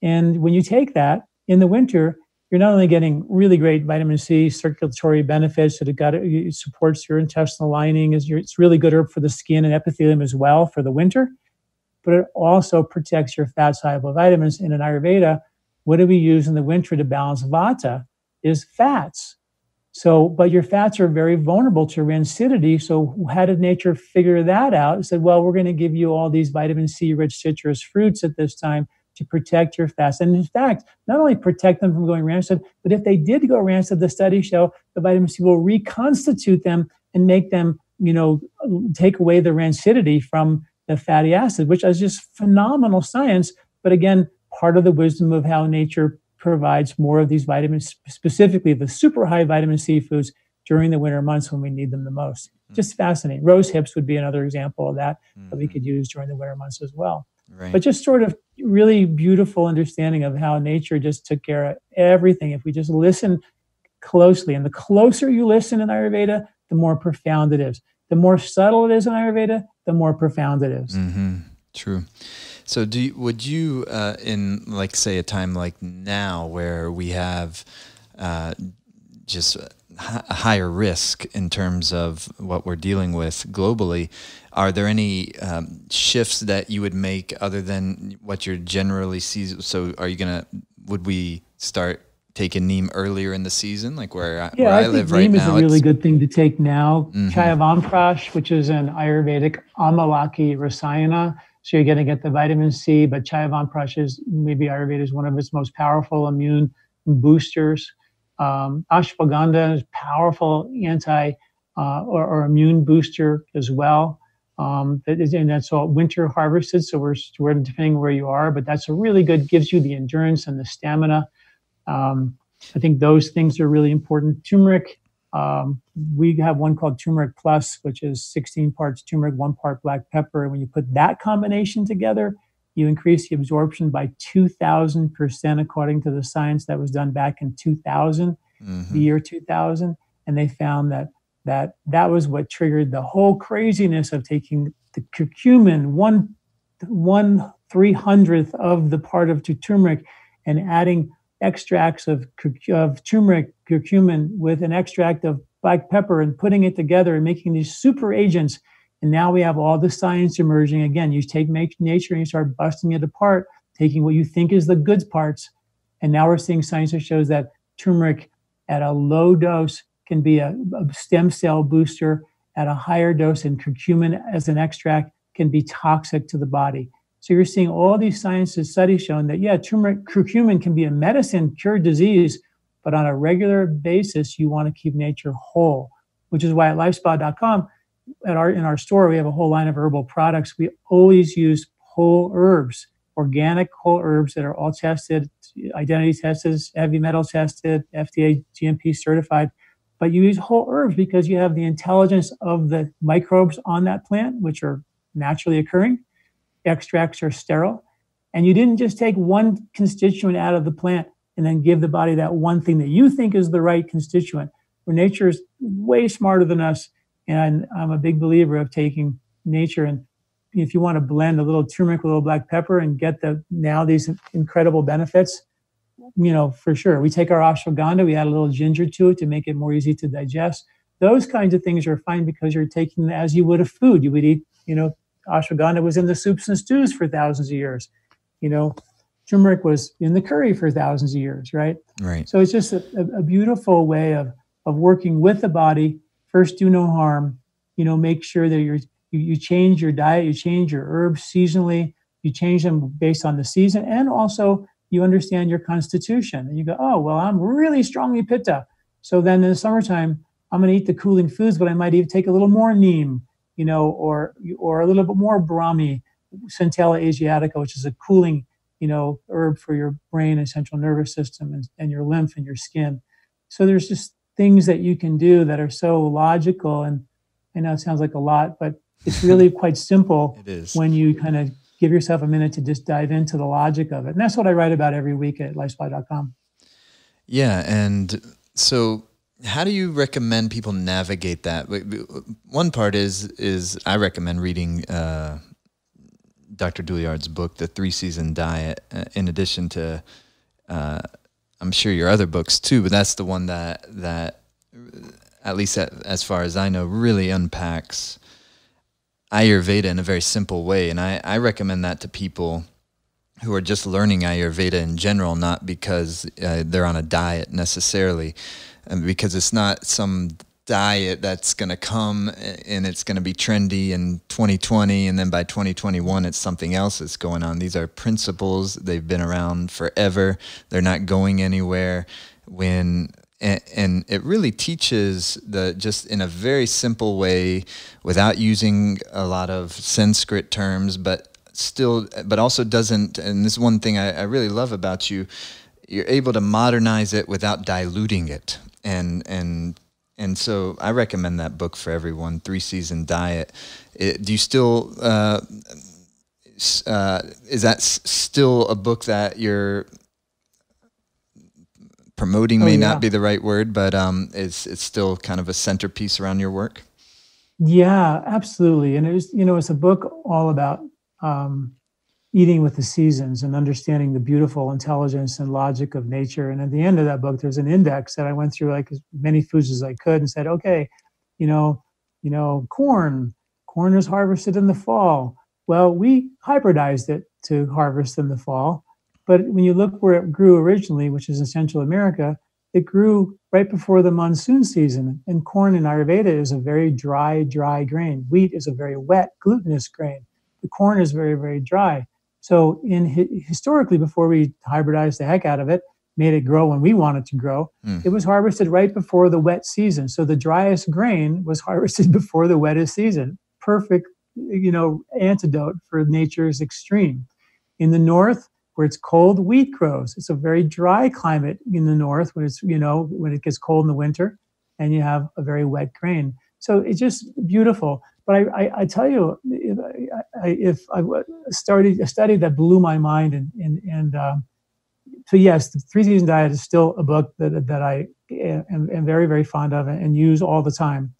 And when you take that in the winter, you're not only getting really great vitamin C circulatory benefits, that it supports your intestinal lining, it's really good herb for the skin and epithelium as well for the winter, but it also protects your fat-soluble vitamins. And in Ayurveda, what do we use in the winter to balance vata is fats. So, but your fats are very vulnerable to rancidity. So how did nature figure that out? It said, well, we're going to give you all these vitamin C rich citrus fruits at this time to protect your fats. And in fact, not only protect them from going rancid, but if they did go rancid, the studies show the vitamin C will reconstitute them and make them, take away the rancidity from the fatty acid, which is just phenomenal science. But again, part of the wisdom of how nature provides more of these vitamins, specifically the super high vitamin C foods during the winter months when we need them the most. Just fascinating. Rose hips would be another example of that we could use during the winter months as well. Right. But just sort of really beautiful understanding of how nature just took care of everything. If we just listen closely, and the closer you listen in Ayurveda, the more profound it is. The more subtle it is in Ayurveda, the more profound it is. Mm-hmm. True. So would you, in like, say, a time like now where we have just a higher risk in terms of what we're dealing with globally, are there any shifts that you would make other than what you're generally seeing? So would we start taking neem earlier in the season, like where I live right now? Neem is a really good thing to take now. Chayavamprash, which is an Ayurvedic amalaki rasayana. So you're going to get the vitamin C, but Chayavamprash is maybe Ayurveda is one of its most powerful immune boosters. Ashwagandha is powerful anti or immune booster as well. And that's all winter harvested, so we're depending where you are, but that's a really good, gives you the endurance and the stamina. I think those things are really important. Turmeric, we have one called Turmeric Plus, which is 16 parts turmeric, 1 part black pepper. And when you put that combination together, you increase the absorption by 2,000%, according to the science that was done back in 2000, the year 2000. And they found that that was what triggered the whole craziness of taking the curcumin, one 300th of the part of turmeric, and adding extracts of turmeric, curcumin with an extract of black pepper, and putting it together and making these super agents. And now we have all the science emerging. Again, you take nature and you start busting it apart, taking what you think is the good parts. And now we're seeing science that shows that turmeric at a low dose can be a stem cell booster. At a higher dose, and curcumin as an extract can be toxic to the body. So you're seeing all these science studies showing that, yeah, turmeric, curcumin can be a medicine, cure disease, but on a regular basis, you want to keep nature whole, which is why at lifespa.com, in our store, we have a whole line of herbal products. We always use whole herbs, organic whole herbs that are all tested, identity tested, heavy metal tested, FDA, GMP certified. But you use whole herbs because you have the intelligence of the microbes on that plant, which are naturally occurring. Extracts are sterile. And you didn't just take one constituent out of the plant and then give the body that one thing that you think is the right constituent. Where nature is way smarter than us. And I'm a big believer of taking nature, and if you want to blend a little turmeric with a little black pepper and get these incredible benefits, for sure. We take our ashwagandha, we add a little ginger to it to make it more easy to digest. Those kinds of things are fine because you're taking them as you would a food. You would eat, ashwagandha was in the soups and stews for thousands of years. Turmeric was in the curry for thousands of years, right? Right. So it's just a beautiful way of working with the body. First, do no harm. Make sure that you change your diet, you change your herbs seasonally, you change them based on the season, and also you understand your constitution. And you go, oh, well, I'm really strongly pitta. So then in the summertime, I'm going to eat the cooling foods, but I might even take a little more neem, or a little bit more brahmi, Centella asiatica, which is a cooling, herb for your brain and central nervous system and your lymph and your skin. So there's just things that you can do that are so logical. And I know it sounds like a lot, but it's really quite simple. It is. When you kind of give yourself a minute to just dive into the logic of it. And that's what I write about every week at lifespy.com. Yeah. And so how do you recommend people navigate that? One part is I recommend reading Dr. Douillard's book, The 3-Season Diet, in addition to, I'm sure your other books too, but that's the one that at least as far as I know, really unpacks Ayurveda in a very simple way. And I recommend that to people who are just learning Ayurveda in general, not because they're on a diet necessarily, and because it's not some diet that's going to come and it's going to be trendy in 2020, and then by 2021 it's something else that's going on. These are principles. They've been around forever. They're not going anywhere. And it really teaches just in a very simple way, without using a lot of Sanskrit terms, but also doesn't, and this is one thing I really love about you, you're able to modernize it without diluting it. And so I recommend that book for everyone, 3-Season Diet. Do you still, is that still a book that you're promoting? May not be the right word, but it's still kind of a centerpiece around your work? Yeah, absolutely. And it's a book all about eating with the seasons and understanding the beautiful intelligence and logic of nature. And at the end of that book, there's an index that I went through like as many foods as I could and said, okay, corn is harvested in the fall. Well, we hybridized it to harvest in the fall. But when you look where it grew originally, which is in Central America, it grew right before the monsoon season. And corn in Ayurveda is a very dry grain. Wheat is a very wet, glutinous grain. The corn is very, very dry. So historically, before we hybridized the heck out of it, made it grow when we want it to grow, it was harvested right before the wet season. So the driest grain was harvested before the wettest season. Perfect, antidote for nature's extreme. In the north, where it's cold, wheat grows. It's a very dry climate in the north when it's, when it gets cold in the winter, and you have a very wet grain. So it's just beautiful. But I tell you, if I started a study that blew my mind, so yes, the 3-Season Diet is still a book that I am very, very fond of and use all the time.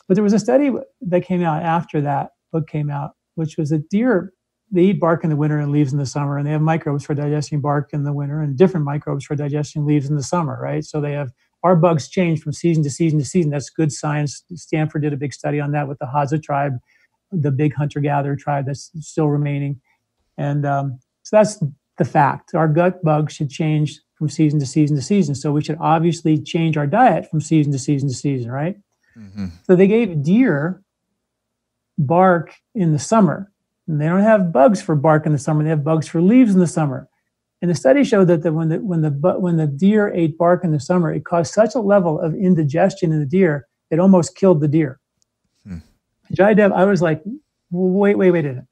But there was a study that came out after that book came out, which was that deer, they eat bark in the winter and leaves in the summer, and they have microbes for digesting bark in the winter and different microbes for digesting leaves in the summer, right? So they have, our bugs change from season to season to season. That's good science. Stanford did a big study on that with the Hadza tribe, the big hunter-gatherer tribe that's still remaining. And so that's the fact. Our gut bugs should change from season to season to season. So we should obviously change our diet from season to season to season, right? Mm-hmm. So they gave deer bark in the summer. And they don't have bugs for bark in the summer. They have bugs for leaves in the summer. And the study showed that when the deer ate bark in the summer, it caused such a level of indigestion in the deer, it almost killed the deer. Jaidev, I was like, wait a minute.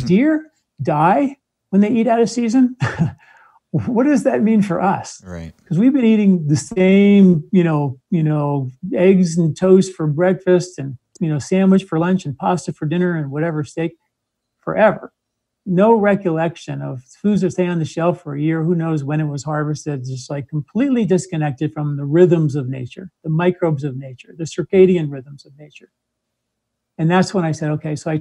Deer die when they eat out of season? What does that mean for us? Right. Because we've been eating the same, eggs and toast for breakfast and, sandwich for lunch and pasta for dinner and whatever, steak forever. No recollection of foods that stay on the shelf for a year. Who knows when it was harvested? Just like completely disconnected from the rhythms of nature, the microbes of nature, the circadian rhythms of nature. And that's when I said, okay, so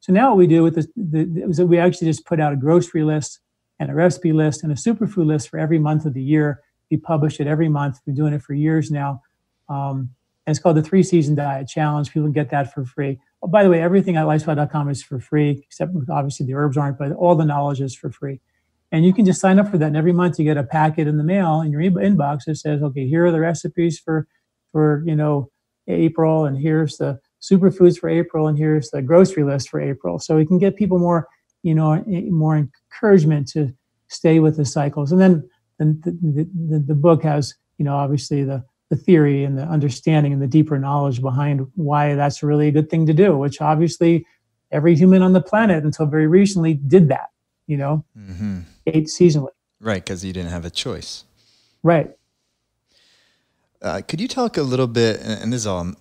now what we do with this, was that we actually just put out a grocery list and a recipe list and a superfood list for every month of the year. We publish it every month. We've been doing it for years now. And it's called the 3-Season Diet Challenge. People can get that for free. Oh, by the way, everything at lifestyle.com is for free, except obviously the herbs aren't, but all the knowledge is for free. And you can just sign up for that. And every month you get a packet in the mail in your inbox that says, okay, here are the recipes for April, and here's the superfoods for April, and here's the grocery list for April. So we can get people more encouragement to stay with the cycles. And then the book has, obviously the theory and the understanding and the deeper knowledge behind why that's really a good thing to do, which obviously every human on the planet until very recently did that, ate seasonally. Right, because you didn't have a choice. Right. Could you talk a little bit, and this is all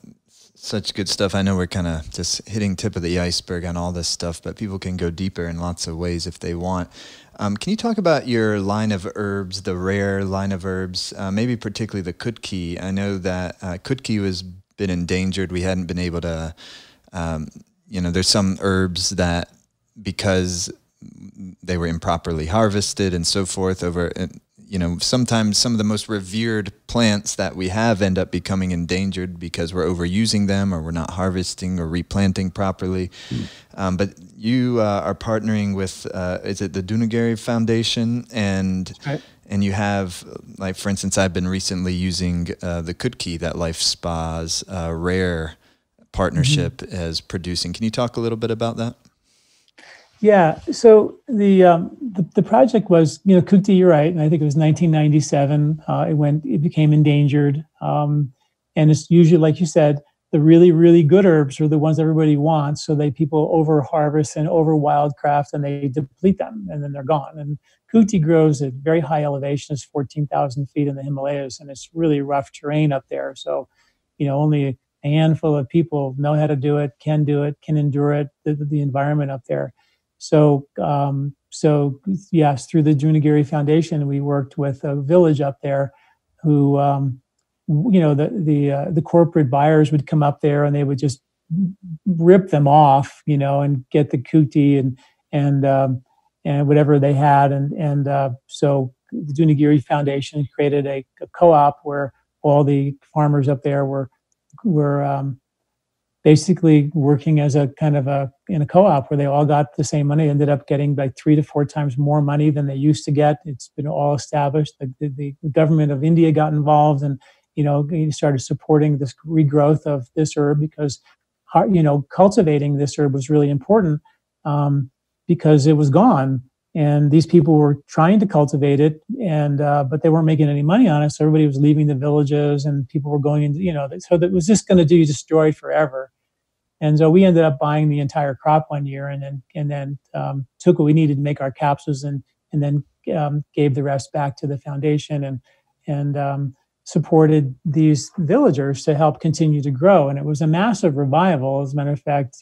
such good stuff. I know we're kind of just hitting tip of the iceberg on all this stuff, but people can go deeper in lots of ways if they want. Can you talk about your line of herbs, the rare line of herbs, maybe particularly the kutki? I know that kutki was been endangered. We hadn't been able to, there's some herbs that because they were improperly harvested and so forth sometimes some of the most revered plants that we have end up becoming endangered because we're overusing them or we're not harvesting or replanting properly. But you are partnering with, is it the Douillard Foundation? And you have, like, for instance, I've been recently using the Kutki that Life Spa's rare partnership is producing. Can you talk a little bit about that? Yeah, so the project was, Kutki, you're right, and I think it was 1997. It became endangered, and it's usually, like you said, the really, really good herbs are the ones everybody wants. So people over harvest and over wildcraft, and they deplete them, and then they're gone. And Kutki grows at very high elevation, it's 14,000 feet in the Himalayas, and it's really rough terrain up there. So, only a handful of people know how to do it, can endure it, the environment up there. So yes, through the Douillard Foundation, we worked with a village up there who, the corporate buyers would come up there and they would just rip them off, and get the kuti and whatever they had. So the Douillard Foundation created a co-op where all the farmers up there were basically working as a kind of in a co-op where they all got the same money, ended up getting like 3 to 4 times more money than they used to get. It's been all established. The government of India got involved and, started supporting this regrowth of this herb because, cultivating this herb was really important because it was gone. And these people were trying to cultivate it, but they weren't making any money on it. So everybody was leaving the villages, and people were going into, so that was just going to be destroyed forever. And so we ended up buying the entire crop one year, and then took what we needed to make our capsules, and then gave the rest back to the foundation, and supported these villagers to help continue to grow. And it was a massive revival. As a matter of fact,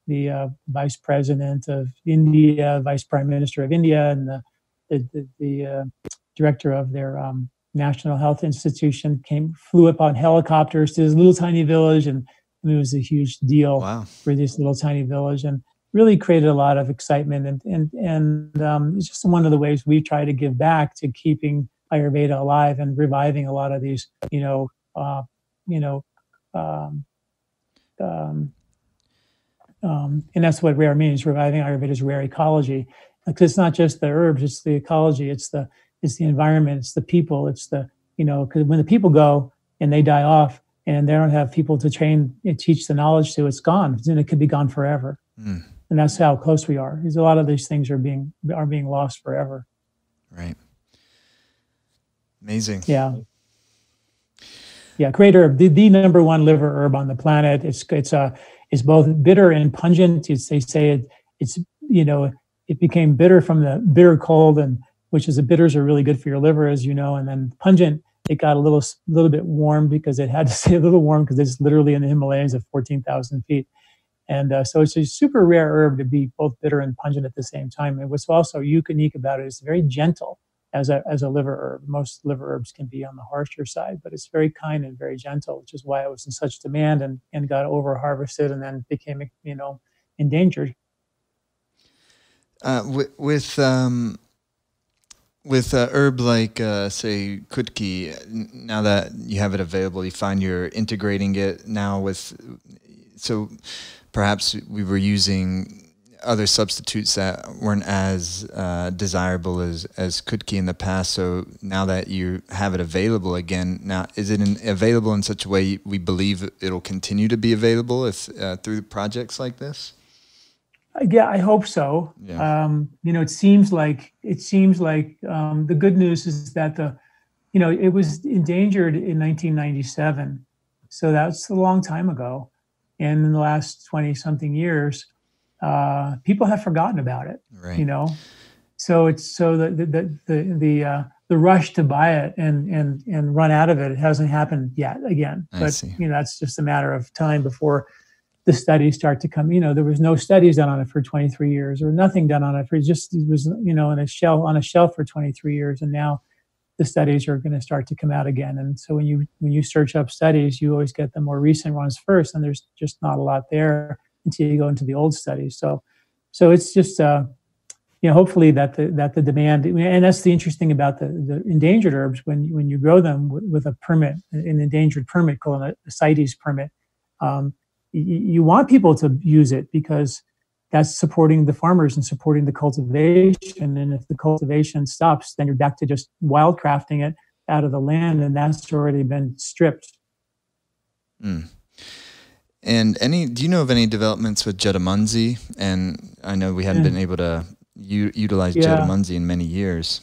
the vice president of India, vice prime minister of India, and the director of their national health institution flew up on helicopters to this little tiny village and I mean, it was a huge deal Wow. for this little tiny village, and really created a lot of excitement. And it's just one of the ways we try to give back to keeping Ayurveda alive and reviving a lot of these, you know, um, um, and that's what rare means, reviving Ayurveda's rare ecology. Because it's not just the herbs, it's the ecology, it's the environment, it's the people, it's the, because when the people go and they die off and they don't have people to train and teach the knowledge to, it's gone. Then it could be gone forever. Mm. And that's how close we are. Because a lot of these things are being lost forever. Right. Amazing. Yeah. Yeah, great herb. The number one liver herb on the planet. It's both bitter and pungent. They say it's it became bitter from the bitter cold, and which is the bitters are really good for your liver, as you know, and then pungent. It got a little bit warm because it had to stay a little warm because it's literally in the Himalayas at 14,000 feet. And so it's a super rare herb to be both bitter and pungent at the same time. And what's also unique about it is very gentle as a liver herb. Most liver herbs can be on the harsher side, but it's very kind and very gentle, which is why it was in such demand and got over harvested and then became, endangered. With a herb like, say, kutki, now that you have it available, you find you're integrating it now so perhaps we were using other substitutes that weren't as desirable as kutki in the past. So now that you have it available again, now is it available in such a way we believe it'll continue to be available through projects like this? Yeah, I hope so. Yeah. It seems like the good news is that it was endangered in 1997, so that's a long time ago. And in the last 20-something years, people have forgotten about it. Right. So it's the rush to buy it and run out of it hasn't happened yet again. I see. That's just a matter of time before the studies start to come. There was no studies done on it for 23 years, or nothing done on it for it was on a shelf for 23 years, and now the studies are going to start to come out again. And so when you search up studies, you always get the more recent ones first, and there's just not a lot there until you go into the old studies. So it's just hopefully that the demand, and that's the interesting about the endangered herbs, when you grow them with a permit, an endangered permit called a CITES permit. You want people to use it because that's supporting the farmers and supporting the cultivation. And if the cultivation stops, then you're back to just wildcrafting it out of the land, and that's already been stripped. Mm. And do you know of any developments with Jetamunzi? And I know we haven't been able to utilize Jetamunzi in many years.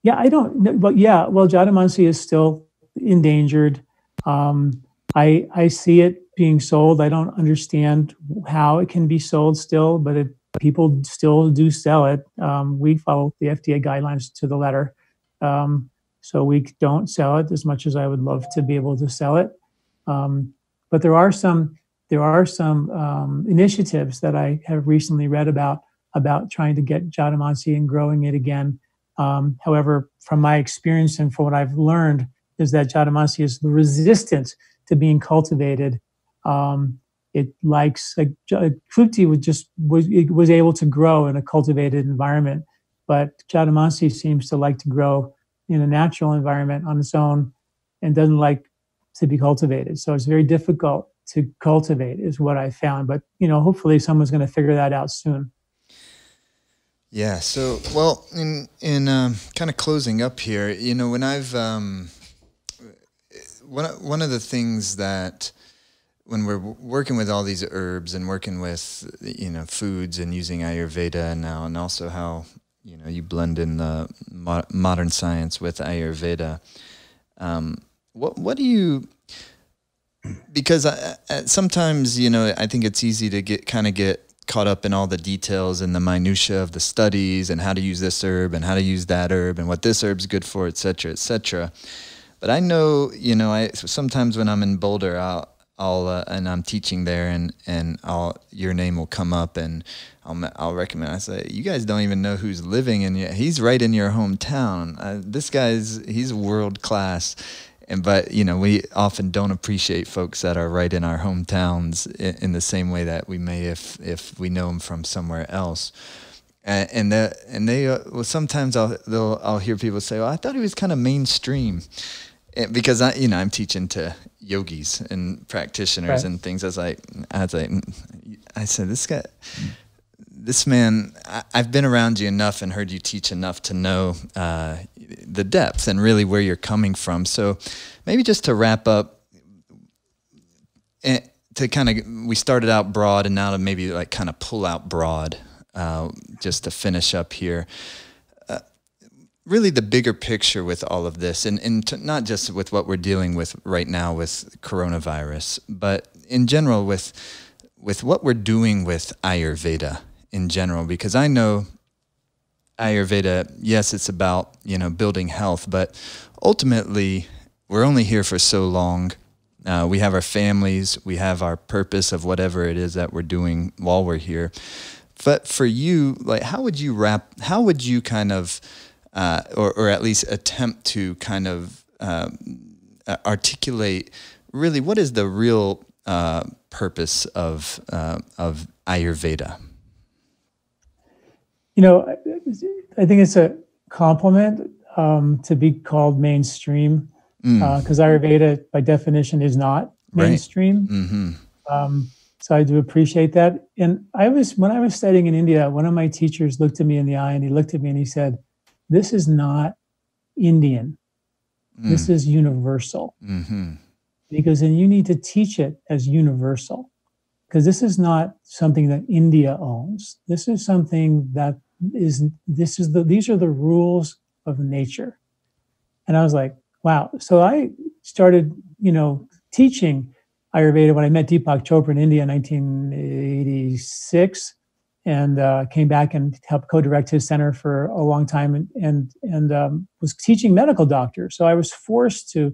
Yeah, I don't know. Well, Jetamunzi is still endangered. I see it being sold. I don't understand how it can be sold still, but people still do sell it. We follow the FDA guidelines to the letter. So we don't sell it as much as I would love to be able to sell it. But there are some initiatives that I have recently read about trying to get Jetamunzi and growing it again. However, from my experience and from what I've learned, is that Jetamunzi is resistant to being cultivated. It likes kutki was able to grow in a cultivated environment, but Jetamunzi seems to like to grow in a natural environment on its own and doesn't like to be cultivated. So it's very difficult to cultivate, is what I found. But hopefully someone's going to figure that out soon. Yeah. So, well, in kind of closing up here, when I've one of the things that when we're working with all these herbs and working with foods and using Ayurveda now, and also how you blend in the modern science with Ayurveda, what do you? Because sometimes I think it's easy to get caught up in all the details and the minutia of the studies and how to use this herb and how to use that herb and what this herb's good for, et cetera, et cetera. But I know, sometimes when I'm in Boulder, I'll and I'm teaching there, and your name will come up, and I'll recommend. I say, you guys don't even know who's living in you. He's right in your hometown. This he's world class, But we often don't appreciate folks that are right in our hometowns in the same way that we may if we know them from somewhere else. And they well, sometimes I'll hear people say, "Well, I thought he was kind of mainstream," because I'm teaching to yogis and practitioners and things. I said, this man, I've been around you enough and heard you teach enough to know the depth and really where you're coming from. So maybe just to wrap up, we started out broad and now to maybe like kind of pull out broad, just to finish up here. Really the bigger picture with all of this, and not just with what we're dealing with right now with coronavirus, but in general with what we're doing with Ayurveda in general, because I know Ayurveda, yes, it's about, building health, but ultimately we're only here for so long. We have our families, we have our purpose of whatever it is that we're doing while we're here. But for you, like, how would you kind of, or at least attempt to kind of articulate really what is the real purpose of Ayurveda? I think it's a compliment to be called mainstream, because Ayurveda, by definition, is not mainstream. Right. Mm-hmm. So I do appreciate that. And when I was studying in India, one of my teachers looked at me in the eye and he looked at me and he said, "This is not Indian. This is universal." Mm-hmm. He goes, "And you need to teach it as universal, because this is not something that India owns. This is something that these are the rules of nature." And I was like, wow. So I started, teaching Ayurveda when I met Deepak Chopra in India in 1986, and came back and helped co-direct his center for a long time, and was teaching medical doctors. So I was forced to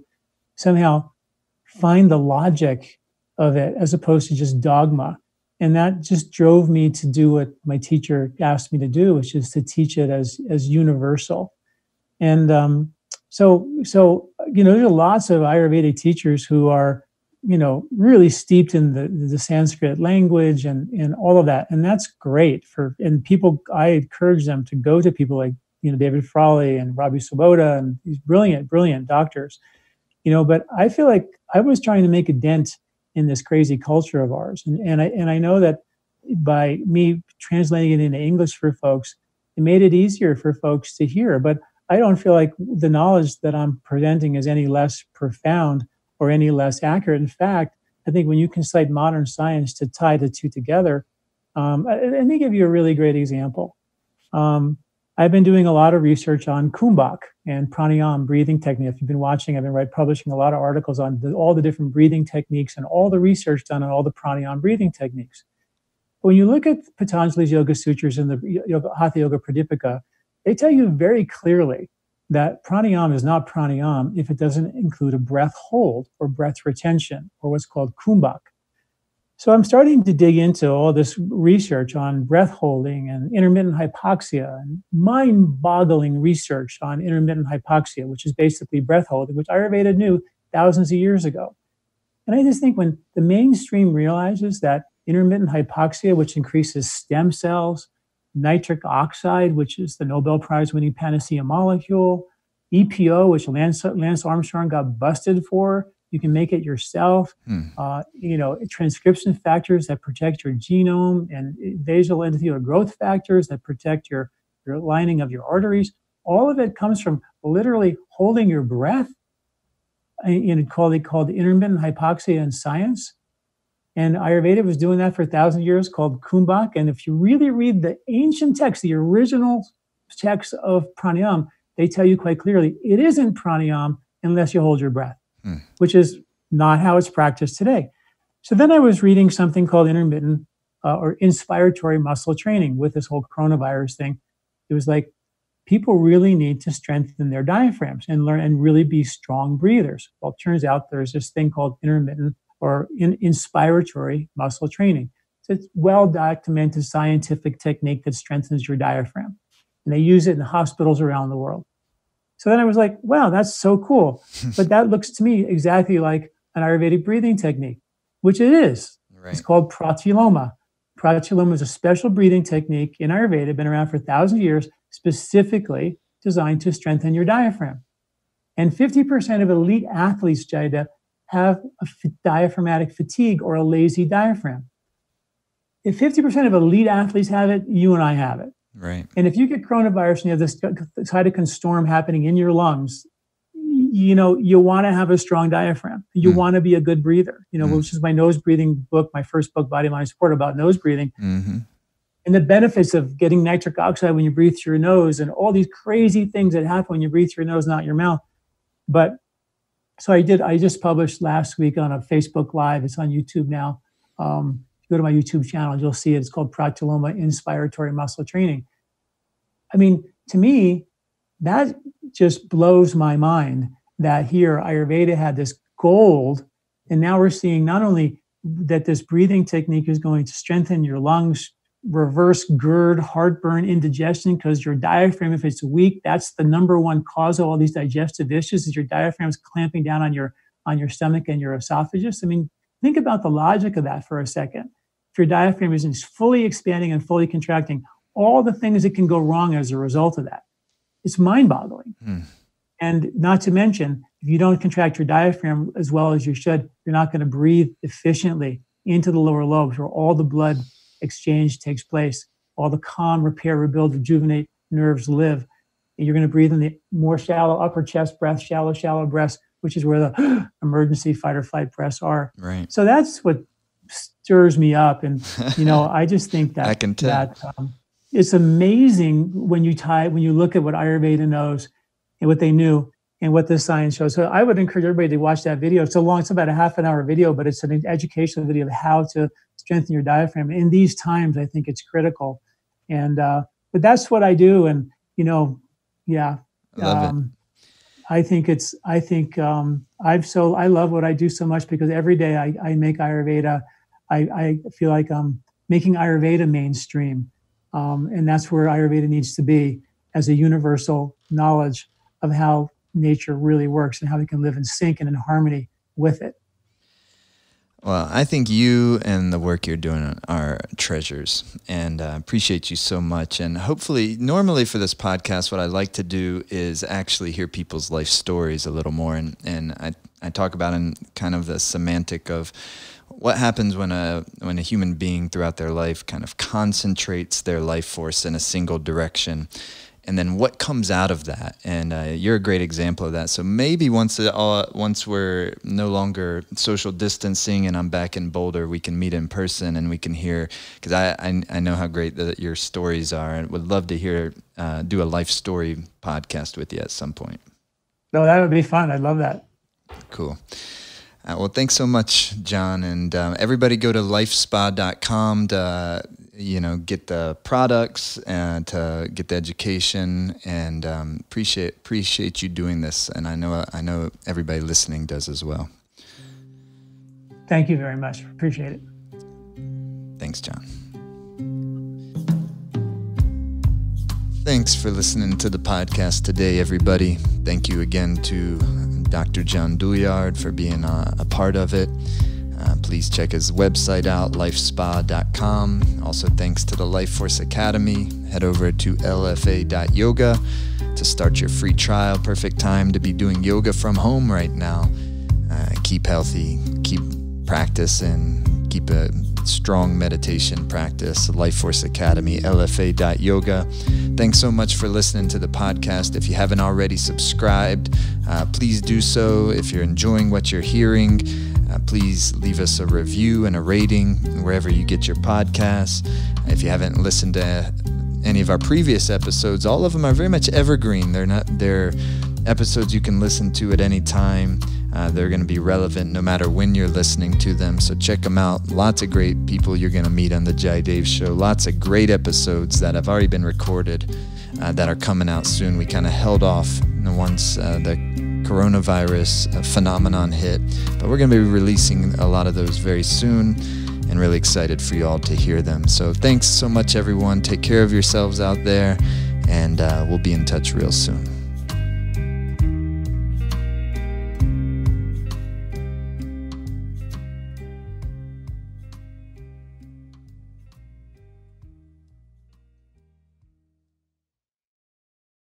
somehow find the logic of it as opposed to just dogma. And that just drove me to do what my teacher asked me to do, which is to teach it as universal. And so there are lots of Ayurvedic teachers who are, really steeped in the Sanskrit language and all of that. And that's great and people, I encourage them to go to people like, David Frawley and Robbie Swoboda and these brilliant doctors, but I feel like I was trying to make a dent in this crazy culture of ours. And I know that by me translating it into English for folks, it made it easier for folks to hear. But I don't feel like the knowledge that I'm presenting is any less profound or any less accurate. In fact, I think when you can cite modern science to tie the two together, let me give you a really great example. I've been doing a lot of research on Kumbhak and pranayama breathing technique. If you've been watching, I've been publishing a lot of articles on all the different breathing techniques and all the research done on all the pranayama breathing techniques. When you look at Patanjali's Yoga Sutras and the Hatha Yoga Pradipika, they tell you very clearly that pranayama is not pranayama if it doesn't include a breath hold or breath retention, or what's called Kumbhak. So I'm starting to dig into all this research on breath holding and intermittent hypoxia, and mind-boggling research on intermittent hypoxia, which is basically breath holding, which Ayurveda knew thousands of years ago. And I just think when the mainstream realizes that intermittent hypoxia, which increases stem cells, nitric oxide, which is the Nobel Prize-winning panacea molecule, EPO, which Lance Armstrong got busted for, you can make it yourself. Transcription factors that protect your genome, and basal endothelial growth factors that protect your lining of your arteries. All of it comes from literally holding your breath. Called intermittent hypoxia in science. And Ayurveda was doing that for 1,000 years, called Kumbhak. And if you really read the ancient text, the original text of pranayama, they tell you quite clearly, it isn't pranayama unless you hold your breath, which is not how it's practiced today. So then I was reading something called intermittent or inspiratory muscle training with this whole coronavirus thing. It was like, people really need to strengthen their diaphragms and learn and really be strong breathers. Well, it turns out there's this thing called intermittent or inspiratory muscle training. So it's well-documented scientific technique that strengthens your diaphragm. And they use it in hospitals around the world. So then I was like, wow, that's so cool. But that looks to me exactly like an Ayurvedic breathing technique, which it is. Right. It's called pratyaloma. Pratyaloma is a special breathing technique in Ayurveda, been around for thousands of years, specifically designed to strengthen your diaphragm. And 50% of elite athletes, Jaydev, have a diaphragmatic fatigue or a lazy diaphragm. If 50% of elite athletes have it, you and I have it. Right. And if you get coronavirus and you have this cytokine storm happening in your lungs, you know, you want to have a strong diaphragm. You want to be a good breather, you know, which is my nose breathing book, my first book, Body, Mind, Support, about nose breathing. And the benefits of getting nitric oxide when you breathe through your nose and all these crazy things that happen when you breathe through your nose, not your mouth. But so I just published last week on a Facebook Live. It's on YouTube now. Go to my YouTube channel, you'll see it. It's called Pratyaloma Inspiratory Muscle Training. I mean, to me, that just blows my mind that here Ayurveda had this gold, and now we're seeing not only that this breathing technique is going to strengthen your lungs, reverse GERD, heartburn, indigestion, because your diaphragm, if it's weak, that's the number one cause of all these digestive issues, is your diaphragm's clamping down on your stomach and your esophagus. I mean, think about the logic of that for a second. If your diaphragm isn't fully expanding and fully contracting, all the things that can go wrong as a result of that. It's mind-boggling. And not to mention, if you don't contract your diaphragm as well as you should, you're not going to breathe efficiently into the lower lobes where all the blood exchange takes place, all the calm, repair, rebuild, rejuvenate nerves live. And you're going to breathe in the more shallow upper chest breath, shallow breaths, which is where the emergency fight or flight breaths are. Right. So that's what stirs me up. And, you know, I just think that, I can tell. that it's amazing when you look at what Ayurveda knows and what they knew and what the science shows. So I would encourage everybody to watch that video. It's it's about a half an hour video, but it's an educational video of how to strengthen your diaphragm. In these times, I think it's critical. And, but that's what I do. And, you know, yeah. I love it. I love what I do so much because every day I make Ayurveda. I feel like I'm making Ayurveda mainstream. And that's where Ayurveda needs to be, as a universal knowledge of how nature really works and how we can live in sync and in harmony with it. Well, I think you and the work you're doing are treasures, and appreciate you so much. And hopefully, normally for this podcast, what I like to do is actually hear people's life stories a little more. And I talk about in kind of the semantic of what happens when a human being throughout their life kind of concentrates their life force in a single direction. And then what comes out of that? And you're a great example of that. So maybe once we're no longer social distancing and I'm back in Boulder, we can meet in person and we can hear, because I know how great that your stories are, and would love to hear, do a life story podcast with you at some point. No, that would be fun. I'd love that. Cool. Well, thanks so much, John. And everybody go to lifespa.com to get the products and to get the education, and appreciate you doing this. And I know everybody listening does as well. Thank you very much. Appreciate it. Thanks, John. Thanks for listening to the podcast today, everybody. Thank you again to Dr. John Douillard for being a part of it. Please check his website out, lifespa.com. Also, thanks to the Life Force Academy. Head over to lfa.yoga to start your free trial. Perfect time to be doing yoga from home right now. Keep healthy, keep practice, and keep a strong meditation practice. Life Force Academy, lfa.yoga. Thanks so much for listening to the podcast. If you haven't already subscribed, please do so. If you're enjoying what you're hearing, please leave us a review and a rating wherever you get your podcasts. If you haven't listened to any of our previous episodes, all of them are very much evergreen. They're episodes you can listen to at any time. They're going to be relevant no matter when you're listening to them. So check them out. Lots of great people you're going to meet on the Jaydev Show. Lots of great episodes that have already been recorded that are coming out soon. We kind of held off once the coronavirus phenomenon hit, but we're going to be releasing a lot of those very soon, and really excited for you all to hear them. So thanks so much, everyone. Take care of yourselves out there, and we'll be in touch real soon.